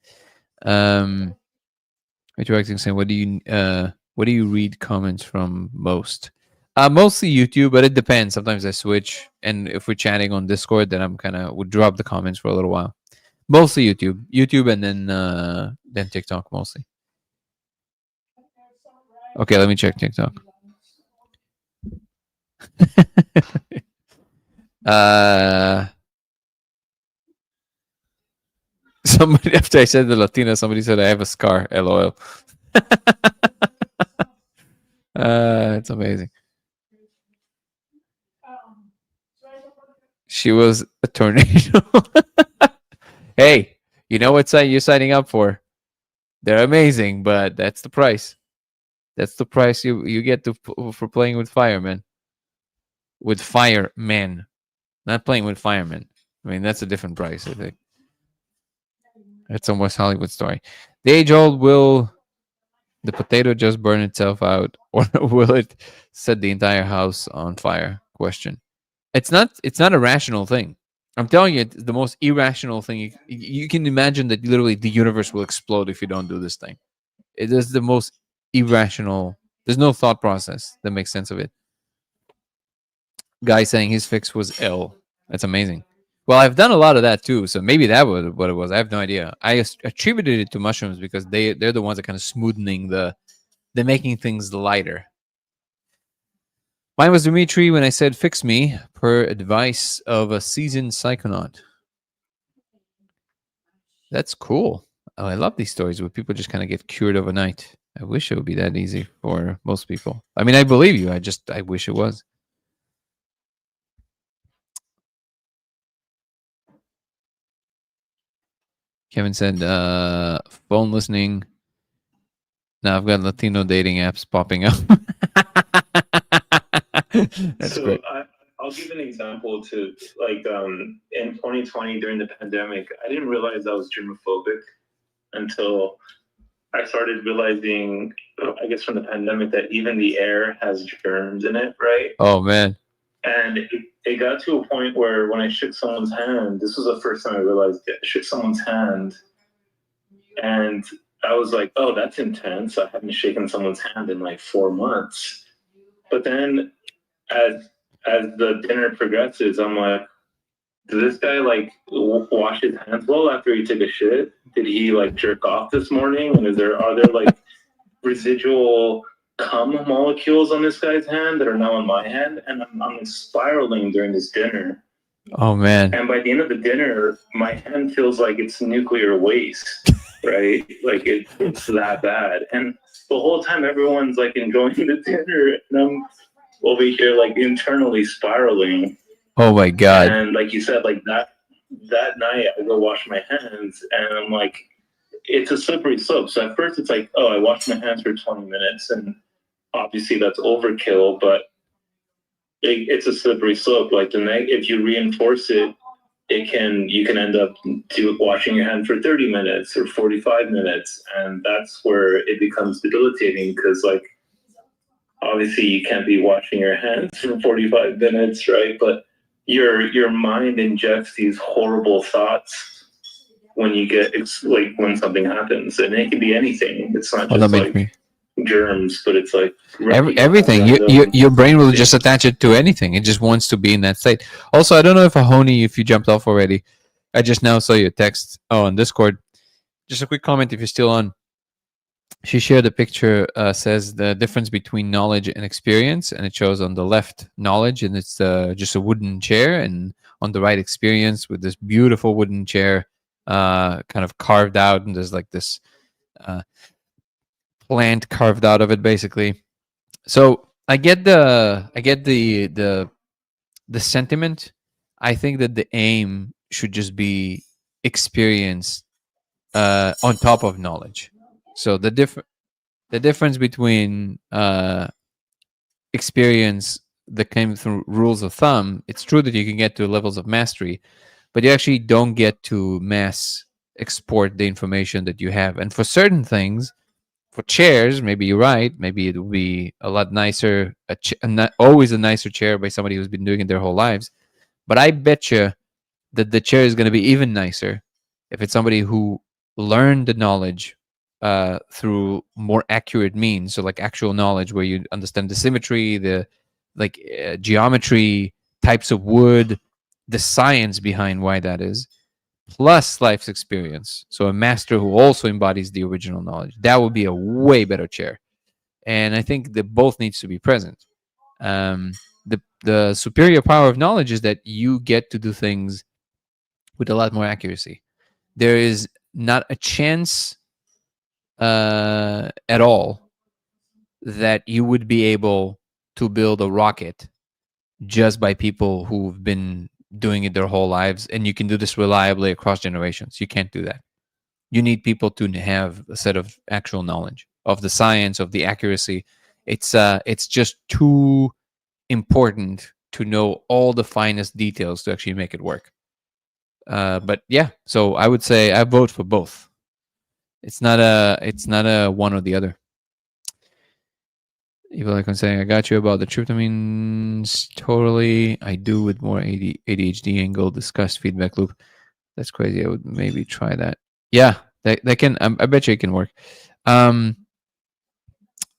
Interacting saying, what do you read comments from most? Mostly YouTube, but it depends. Sometimes I switch, and if we're chatting on Discord, then I'm would drop the comments for a little while. Mostly YouTube, and then TikTok mostly. Okay, let me check TikTok. Somebody, after I said the Latina, somebody said I have a scar. LOL. It's amazing. She was a tornado. Hey, you know what site you're signing up for? They're amazing, but that's the price. That's the price you get for playing with firemen. With firemen, not playing with firemen. I mean, that's a different price, I think. It's a West Hollywood story. The age-old, will the potato just burn itself out, or will it set the entire house on fire? Question. It's not a rational thing. I'm telling you, it's the most irrational thing. You can imagine that literally the universe will explode if you don't do this thing. It is the most irrational. There's no thought process that makes sense of it. Guy saying his fix was L. That's amazing. Well, I've done a lot of that too, so maybe that was what it was. I have no idea. I attributed it to mushrooms because they're the ones that kind of smoothing they're making things lighter. Mine was Dimitri when I said fix me per advice of a seasoned psychonaut. That's cool. Oh, I love these stories where people just kind of get cured overnight. I wish it would be that easy for most people. I mean, I believe you. I wish it was. Kevin said, phone listening. Now I've got Latino dating apps popping up. That's so great. I'll give an example to in 2020 during the pandemic, I didn't realize I was germophobic until I started realizing, I guess from the pandemic, that even the air has germs in it, right? Oh man. And it got to a point where when I shook someone's hand, this was the first time I realized it. I shook someone's hand and I was like, oh, that's intense. I haven't shaken someone's hand in like 4 months. But then as the dinner progresses, I'm like, did this guy like wash his hands well after he took a shit? Did he like jerk off this morning? And are there like residual cum molecules on this guy's hand that are now on my hand? And I'm spiraling during this dinner. Oh man. And by the end of the dinner, my hand feels like it's nuclear waste, right? Like it's that bad. And the whole time everyone's like enjoying the dinner and I'm over here like internally spiraling. Oh my god. And like you said, like that night I go wash my hands, and I'm like, it's a slippery slope. So at first it's like, oh, I washed my hands for 20 minutes, and obviously that's overkill, but it's a slippery slope. Like the night, if you reinforce it, you can end up washing your hand for 30 minutes or 45 minutes, and that's where it becomes debilitating because like obviously you can't be washing your hands for 45 minutes, right? But your mind injects these horrible thoughts when you get, it's like when something happens, and it can be anything. It's not Oh, just don't make like me. germs, but it's like Everything. Your brain will just attach it to anything. It just wants to be in that state. Also, I don't know if Ahoni, if you jumped off already. I just now saw your text. Oh, on Discord. Just a quick comment if you're still on. She shared a picture, says the difference between knowledge and experience, and it shows on the left knowledge, and it's just a wooden chair, and on the right experience with this beautiful wooden chair, kind of carved out, and there's like this plant carved out of it, basically. So I get the sentiment. I think that the aim should just be experience on top of knowledge. So the difference between experience that came through rules of thumb, it's true that you can get to levels of mastery, but you actually don't get to mass export the information that you have. And for certain things, for chairs, maybe you're right. Maybe it would be a lot nicer, always a nicer chair by somebody who's been doing it their whole lives. But I bet you that the chair is going to be even nicer if it's somebody who learned the knowledge through more accurate means. So like actual knowledge where you understand the symmetry, the like geometry, types of wood, the science behind why that is, plus life's experience. So a master who also embodies the original knowledge. That would be a way better chair. And I think that both needs to be present. The superior power of knowledge is that you get to do things with a lot more accuracy. There is not a chance at all that you would be able to build a rocket just by people who've been doing it their whole lives, and you can do this reliably across generations. You can't do that. You need people to have a set of actual knowledge of the science, of the accuracy. It's just too important to know all the finest details to actually make it work. But yeah, so I would say I vote for both. It's not a one or the other. Evil Icon saying, I got you about the tryptamines. Totally. I do with more ADHD angle, discussed feedback loop. That's crazy. I would maybe try that. Yeah, that can, I bet you it can work. And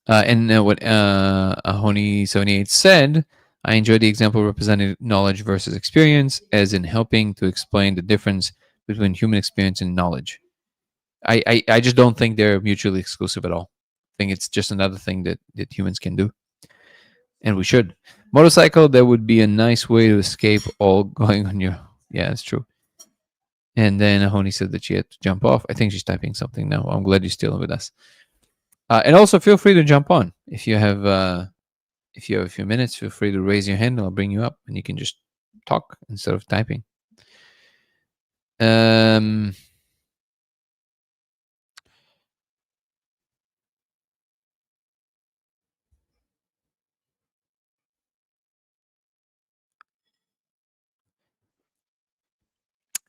what Ahoni78 said, I enjoyed the example representing knowledge versus experience, as in helping to explain the difference between human experience and knowledge. I just don't think they're mutually exclusive at all. I think it's just another thing that humans can do, and we should. Motorcycle, that would be a nice way to escape all going on your. Yeah, that's true. And then Ahoni said that she had to jump off. I think she's typing something now. I'm glad you're still with us. And also, feel free to jump on if you have a few minutes. Feel free to raise your hand. I'll bring you up, and you can just talk instead of typing.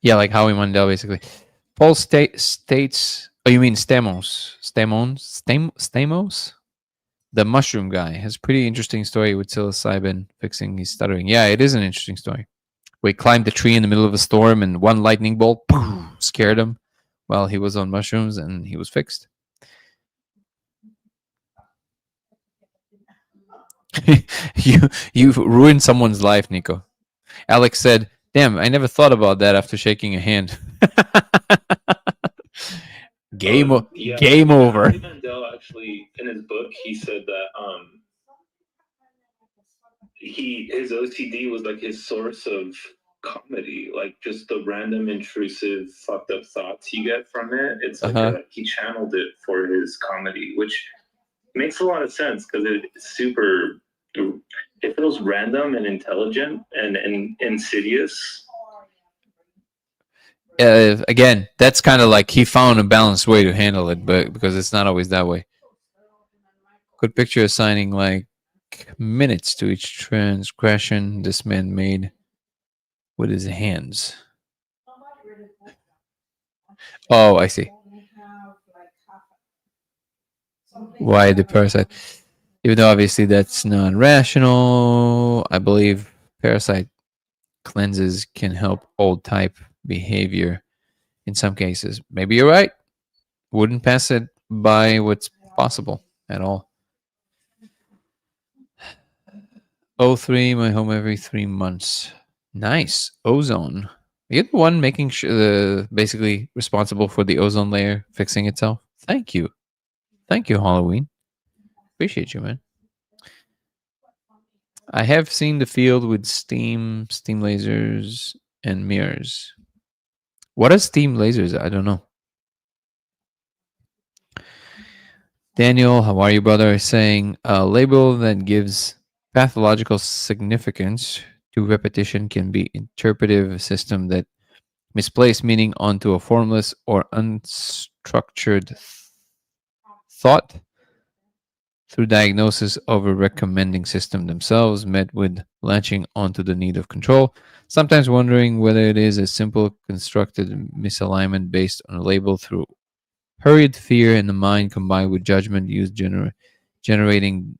Yeah, like Howie Mandel, basically. Paul states. Oh, you mean Stamos? Stamos? The mushroom guy has pretty interesting story with psilocybin fixing his stuttering. Yeah, it is an interesting story. Where he climbed a tree in the middle of a storm, and one lightning bolt scared him while he was on mushrooms, and he was fixed. You've ruined someone's life, Nico. Alex said, "Damn, I never thought about that after shaking a hand." Game over. Howie Mandel actually, in his book, he said that his OCD was like his source of comedy, like just the random intrusive fucked up thoughts you get from it. It's like he channeled it for his comedy, which makes a lot of sense because it feels random and intelligent and insidious. again, that's kind of like he found a balanced way to handle it, but because it's not always that way. Could picture assigning like minutes to each transgression this man made with his hands. Oh, I see. Why the parasite? Even though obviously that's non-rational, I believe parasite cleanses can help old type behavior in some cases. Maybe you're right. Wouldn't pass it by what's possible at all. O3, my home every 3 months. Nice. Ozone. You're the one making sure, basically responsible for the ozone layer fixing itself. Thank you. Thank you, Halloween. Appreciate you, man. I have seen the field with steam lasers, and mirrors. What are steam lasers? I don't know. Daniel, how are you, brother? Is saying a label that gives pathological significance to repetition can be interpretive system that misplace meaning onto a formless or unstructured thought through diagnosis of a recommending system themselves met with latching onto the need of control, sometimes wondering whether it is a simple constructed misalignment based on a label through hurried fear in the mind combined with judgment used generating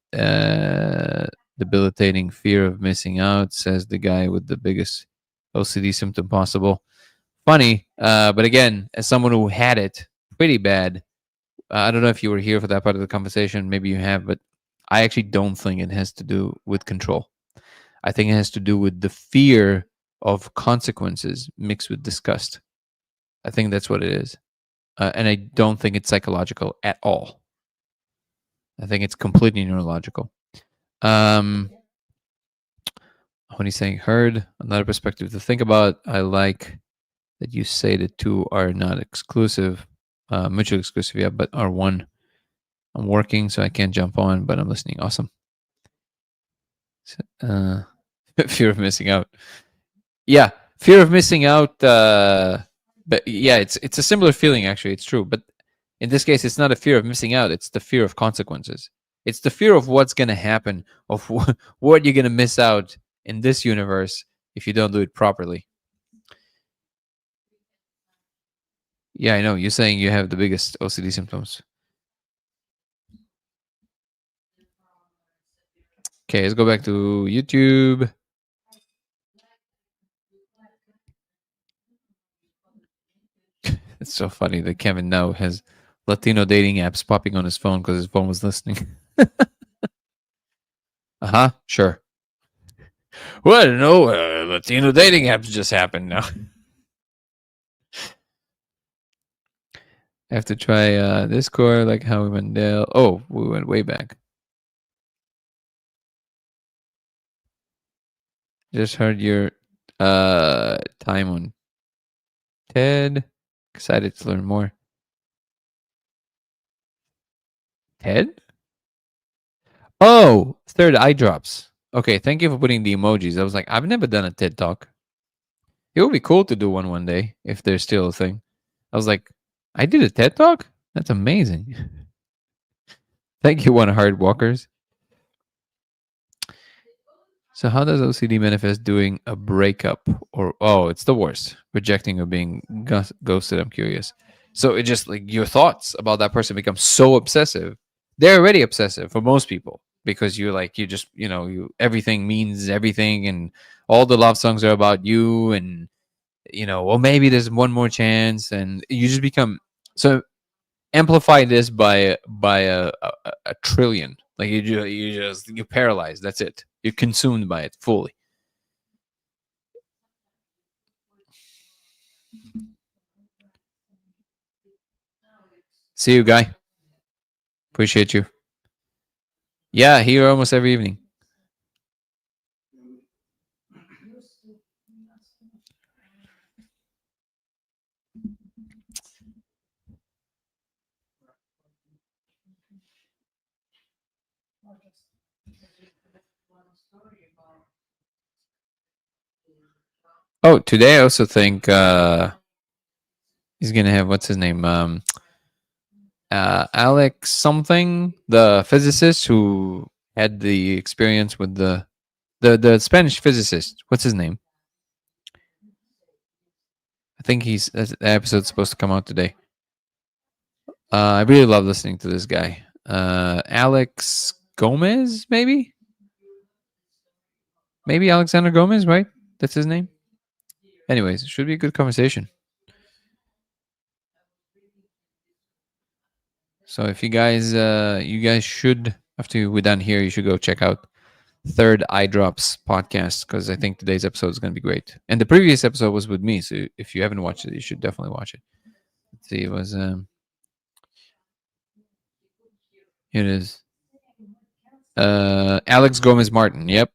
debilitating fear of missing out, says the guy with the biggest OCD symptom possible. Funny, but again, as someone who had it pretty bad, I don't know if you were here for that part of the conversation. Maybe you have, but I actually don't think it has to do with control. I think it has to do with the fear of consequences mixed with disgust. I think that's what it is. And I don't think it's psychological at all. I think it's completely neurological. When he's saying heard, another perspective to think about, I like that you say the two are not exclusive, mutually exclusive, yeah, but are one. I'm working, so I can't jump on, but I'm listening. Awesome. Fear of missing out. Yeah, fear of missing out. But yeah, it's a similar feeling actually. It's true, but in this case, it's not a fear of missing out. It's the fear of consequences. It's the fear of what's going to happen, of what you're going to miss out in this universe if you don't do it properly. Yeah, I know. You're saying you have the biggest OCD symptoms. Okay, let's go back to YouTube. It's so funny that Kevin now has Latino dating apps popping on his phone because his phone was listening. Uh-huh, sure. Well, I don't know. Latino dating apps just happened now. I have to try Discord, like Howie Mandel. Oh, we went way back. Just heard your time on TED. Excited to learn more. TED? Oh, third eye drops. Okay, thank you for putting the emojis. I was like, I've never done a TED talk. It would be cool to do one day if there's still a thing. I was like, I did a TED talk? That's amazing. Thank you, One Hard Walkers. So how does OCD manifest during a breakup? Or it's the worst. Rejecting or being ghosted. I'm curious. So it just like your thoughts about that person become so obsessive. They're already obsessive for most people because you just you everything means everything and all the love songs are about you and well maybe there's one more chance and you just become so amplify this by a trillion. Like you're paralyzed. That's it. You're consumed by it fully. See you, guy. Appreciate you. Yeah, here almost every evening. Oh, today I also think He's gonna have what's his name? Alex something, the physicist who had the experience with the Spanish physicist. What's his name? I think the episode's supposed to come out today. I really love listening to this guy. Alex Gomez, maybe Alexander Gomez, right? That's his name. Anyways, it should be a good conversation. So if you guys should, after we're done here, you should go check out Third Eye Drops podcast, because I think today's episode is going to be great. And the previous episode was with me, so if you haven't watched it, you should definitely watch it. Let's see, it was here it is. Alex Gomez Martin. Yep.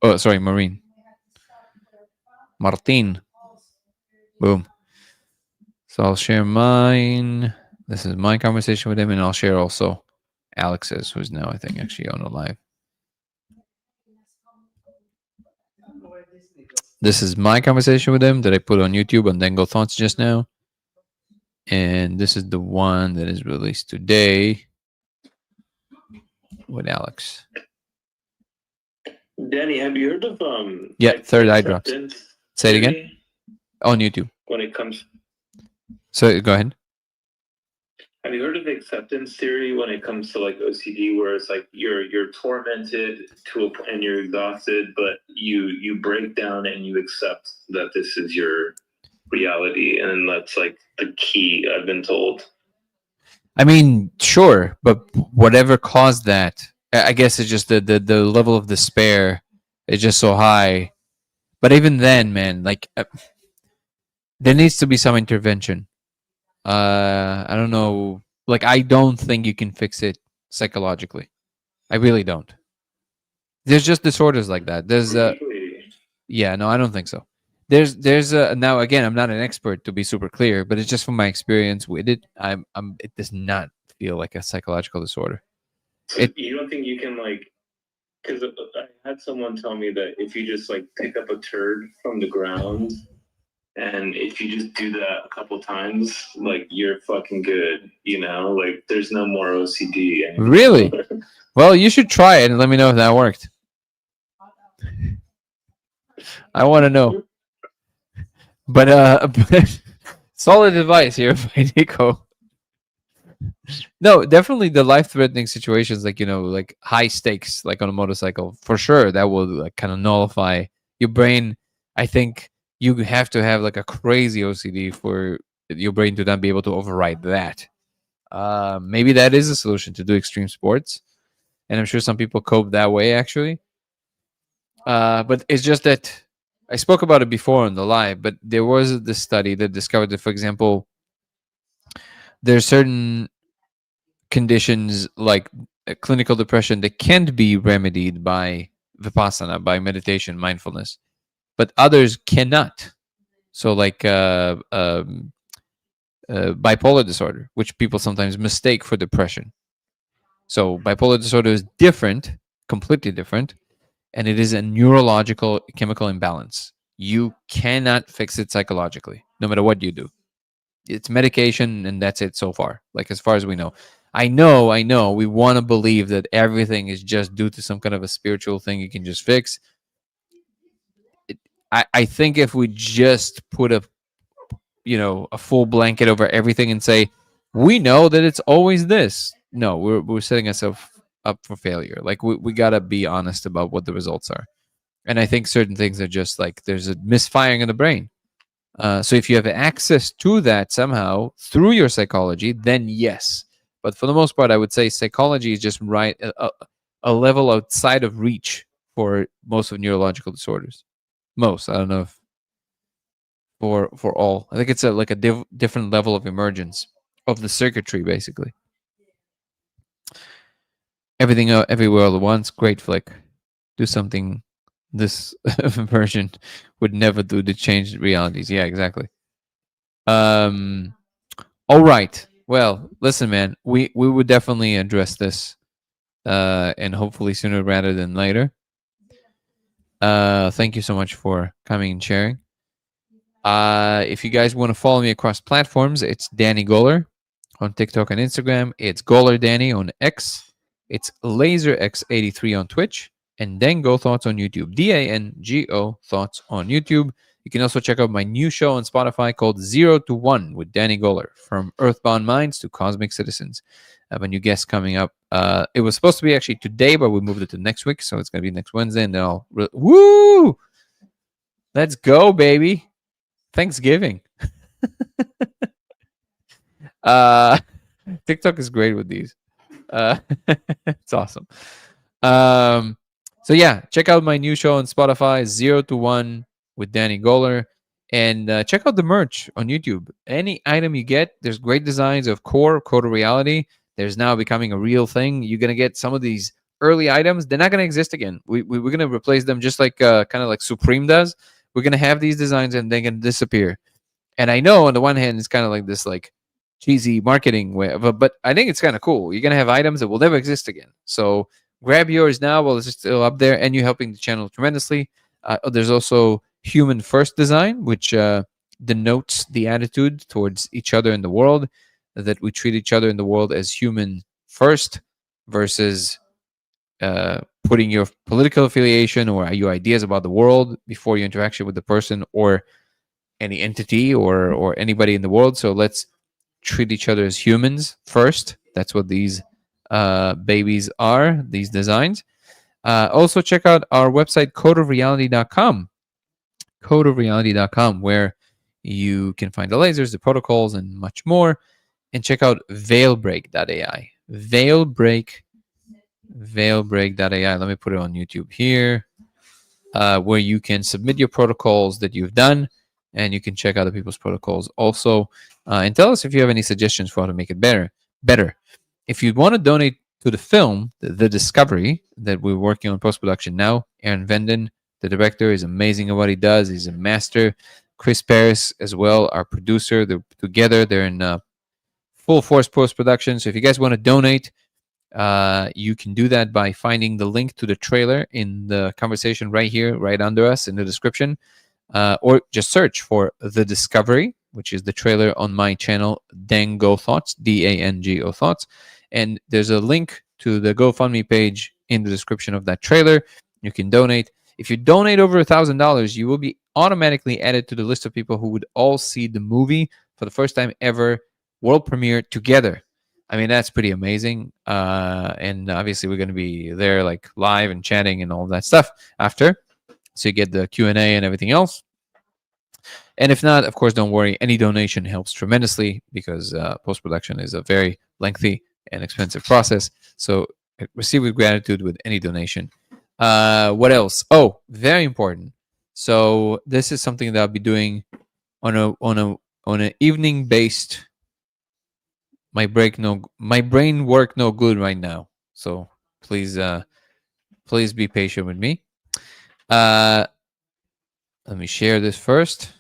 Oh, sorry, Martin. Boom. So I'll share mine. This is my conversation with him, and I'll share also Alex's, who's now, I think, actually on the live. This is my conversation with him that I put on YouTube on Dango Thoughts just now. And this is the one that is released today with Alex. Danny, have you heard of Third Eye Drops. Say it again. On YouTube. When it comes, So go ahead. have you heard of acceptance theory when it comes to like OCD, where it's like you're tormented and you're exhausted, but you break down and you accept that this is your reality, and that's like the key, I've been told. I mean, sure, but whatever caused that, I guess it's just the level of despair is just so high. But even then, man, like there needs to be some intervention. I don't know. Like, I don't think you can fix it psychologically. I really don't. There's just disorders like that. There's yeah, no, I don't think so. There's now again, I'm not an expert to be super clear, but it's just from my experience with it. It does not feel like a psychological disorder. You don't think you can, like, because I had someone tell me that if you just like pick up a turd from the ground, and if you just do that a couple times, like, you're fucking good, you know? Like, there's no more OCD anymore. Really? Well, you should try it and let me know if that worked. I want to know. But solid advice here by Nico. No, definitely the life-threatening situations, like, you know, like high stakes, like on a motorcycle, for sure, that will like kind of nullify your brain. I think you have to have like a crazy OCD for your brain to not be able to override that. Maybe that is a solution, to do extreme sports, and I'm sure some people cope that way actually. But it's just that I spoke about it before on the live, but there was this study that discovered that, for example, there's certain conditions like clinical depression that can't be remedied by vipassana, by meditation, mindfulness, but others cannot. So like bipolar disorder, which people sometimes mistake for depression. So bipolar disorder is different, completely different, and it is a neurological chemical imbalance. You cannot fix it psychologically, no matter what you do. It's medication, and that's it so far, like as far as we know. I know, we want to believe that everything is just due to some kind of a spiritual thing you can just fix. I think if we just put a full blanket over everything and say, we know that it's always this. No, we're setting ourselves up for failure. Like, we gotta be honest about what the results are. And I think certain things are just like, there's a misfiring in the brain. So if you have access to that somehow through your psychology, then yes. But for the most part, I would say psychology is just a level outside of reach for most of neurological disorders. Most, I don't know if for all. I think it's a different level of emergence of the circuitry, basically. Everything everywhere all at once. Great flick. Do something this version would never do to change realities. Yeah, exactly. All right. Well, listen, man. We would definitely address this, and hopefully sooner rather than later. Thank you so much for coming and sharing. If you guys want to follow me across platforms, it's Danny Goller on TikTok and Instagram. It's Goller Danny on X. It's LaserX83 on Twitch. And Dango Thoughts on YouTube. DANGO Thoughts on YouTube. You can also check out my new show on Spotify called 0 to 1 with Danny Goller. From Earthbound Minds to Cosmic Citizens. I have a new guest coming up. It was supposed to be actually today, but we moved it to next week. So it's going to be next Wednesday. And then I'll... Woo! Let's go, baby. Thanksgiving. TikTok is great with these. It's awesome. So yeah, check out my new show on Spotify, 0 to 1 with Danny Goller. And check out the merch on YouTube. Any item you get, there's great designs of Core of Reality. There's now becoming a real thing. You're going to get some of these early items. They're not going to exist again. We're going to replace them just like kind of like Supreme does. We're going to have these designs and they're going to disappear. And I know on the one hand, it's kind of like this like cheesy marketing way, but I think it's kind of cool. You're going to have items that will never exist again. So grab yours now while it's still up there, and you're helping the channel tremendously. There's also Human First Design, which denotes the attitude towards each other in the world, that we treat each other in the world as human first versus putting your political affiliation or your ideas about the world before your interaction with the person or any entity or anybody in the world. So let's treat each other as humans first. That's what these babies are, these designs. Also check out our website, codeofreality.com. Codeofreality.com, where you can find the lasers, the protocols, and much more. And check out veilbreak.ai. Veilbreak.ai. Let me put it on YouTube here, where you can submit your protocols that you've done, and you can check other people's protocols also, and tell us if you have any suggestions for how to make it better. If you want to donate to the film, The Discovery, that we're working on post-production now, Aaron Venden, the director, is amazing at what he does. He's a master. Chris Paris as well, our producer. They're in full force post-production. So if you guys want to donate, you can do that by finding the link to the trailer in the conversation right here, right under us in the description, or just search for The Discovery, which is the trailer on my channel, Dango Thoughts, DANGO Thoughts. And there's a link to the GoFundMe page in the description of that trailer. You can donate. If you donate over $1,000, you will be automatically added to the list of people who would all see the movie for the first time ever, world premiere together. I mean, that's pretty amazing. And obviously we're going to be there like live and chatting and all that stuff after. So you get the Q&A and everything else. And if not, of course, don't worry. Any donation helps tremendously because post-production is a very lengthy and expensive process. So receive with gratitude with any donation. What else? Oh, very important. So this is something that I'll be doing on an evening based. My brain work no good right now. So please be patient with me. Let me share this first.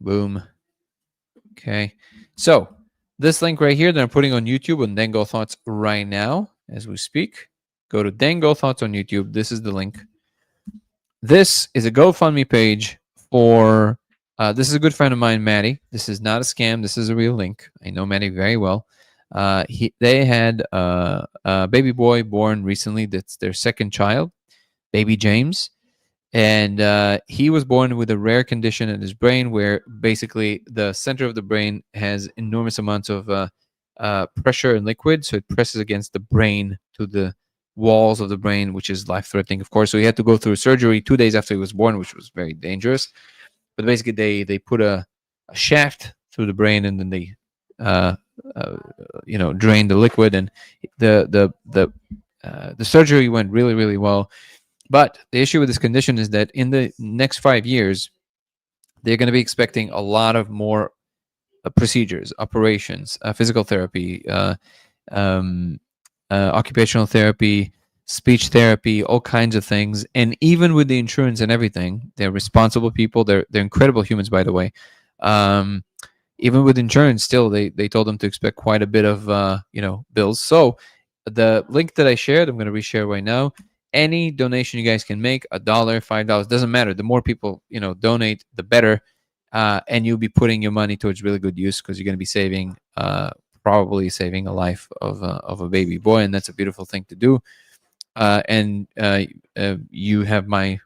Boom. Okay. So this link right here that I'm putting on YouTube on Dango Thoughts right now as we speak. Go to Dango Thoughts on YouTube. This is the link. This is a GoFundMe page for, this is a good friend of mine, Maddie. This is not a scam. This is a real link. I know Maddie very well. They had a baby boy born recently. That's their second child, baby James. And he was born with a rare condition in his brain where basically the center of the brain has enormous amounts of pressure and liquid. So it presses against the brain to the walls of the brain, which is life-threatening, of course. So he had to go through surgery 2 days after he was born, which was very dangerous. But basically, they put a shaft through the brain, and then they, drain the liquid. And the surgery went really, really well. But the issue with this condition is that in the next 5 years, they're going to be expecting a lot of more procedures, operations, physical therapy, occupational therapy, speech therapy, all kinds of things. And even with the insurance and everything, they're responsible people. They're incredible humans, by the way. Even with insurance, still they told them to expect quite a bit of bills. So the link that I shared, I'm going to reshare right now. Any donation you guys can make, $1, $5, doesn't matter. The more people donate, the better. and you'll be putting your money towards really good use because you're going to be saving, probably saving a life of a baby boy, and that's a beautiful thing to do. And you have my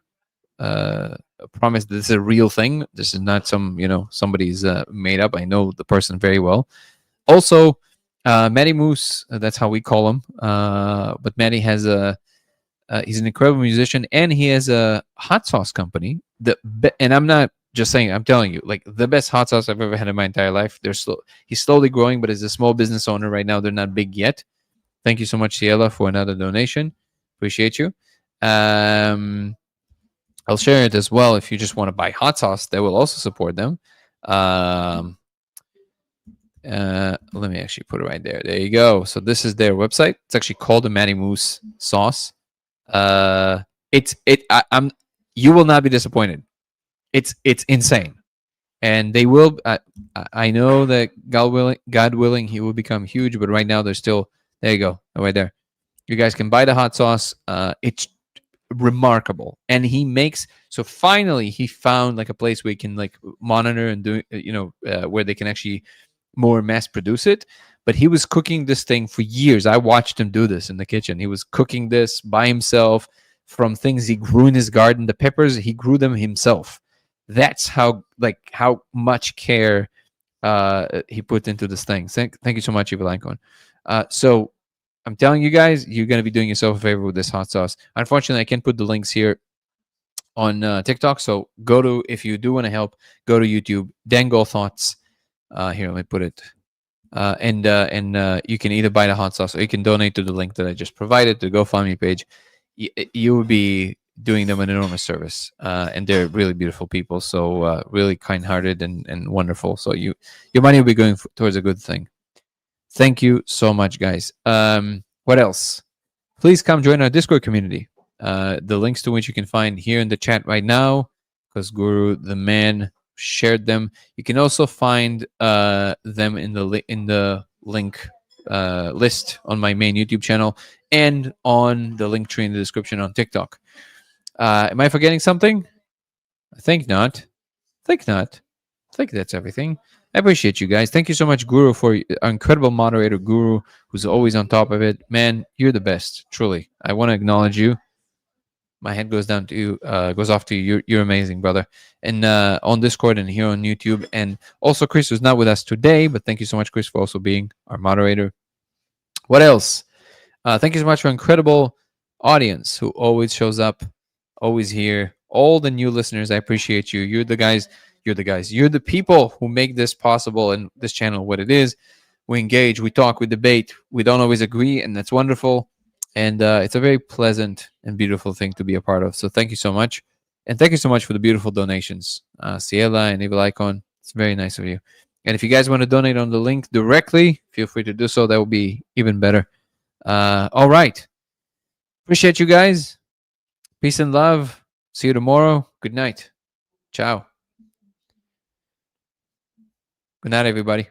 promise that this is a real thing. This is not some, somebody's made up. I know the person very well. Also, Matty Moose, that's how we call him. But Matty has he's an incredible musician, and he has a hot sauce company. And I'm not just saying, I'm telling you, like the best hot sauce I've ever had in my entire life. He's slowly growing, but as a small business owner right now, they're not big yet. Thank you so much, Ciela, for another donation. Appreciate you. I'll share it as well. If you just want to buy hot sauce, that will also support them. Let me actually put it right there. There you go. So this is their website. It's actually called the Matty Moose sauce. You will not be disappointed. It's insane, and they will. I know that God willing, he will become huge. But right now, they're still. There you go, right there. You guys can buy the hot sauce. It's remarkable, and he makes. So finally, he found like a place where he can like monitor and do. Where they can actually more mass produce it. But he was cooking this thing for years. I watched him do this in the kitchen. He was cooking this by himself from things he grew in his garden. The peppers, he grew them himself. That's how much care he put into this thing. Thank you so much, Ivalankon. So I'm telling you guys, you're going to be doing yourself a favor with this hot sauce. Unfortunately, I can't put the links here on TikTok. So if you do want to help, go to YouTube, Dangle Thoughts. Here, let me put it. And you can either buy the hot sauce or you can donate to the link that I just provided, the GoFundMe page. You will be doing them an enormous service, and they're really beautiful people, so really kind-hearted and wonderful. So your money will be going towards a good thing. Thank you so much, guys. What else? Please come join our Discord community. The links to which you can find here in the chat right now, because Guru the man shared them. You can also find them in the link list on my main YouTube channel and on the link tree in the description on TikTok. Am I forgetting something? I think not. I think that's everything. I appreciate you guys. Thank you so much, Guru, for our incredible moderator, Guru, who's always on top of it. Man, you're the best. Truly, I want to acknowledge you. My head goes down to you, goes off to you. You're amazing, brother. And on Discord and here on YouTube. And also Chris, who's not with us today, but thank you so much, Chris, for also being our moderator. What else? Thank you so much for incredible audience who always shows up, always here. All the new listeners, I appreciate you. You're the guys. You're the people who make this possible and this channel what it is. We engage, we talk, we debate. We don't always agree, and that's wonderful. And it's a very pleasant and beautiful thing to be a part of. So thank you so much. And thank you so much for the beautiful donations. Ciela and Evil Icon, it's very nice of you. And if you guys want to donate on the link directly, feel free to do so. That will be even better. All right. Appreciate you guys. Peace and love. See you tomorrow. Good night. Ciao. Good night, everybody.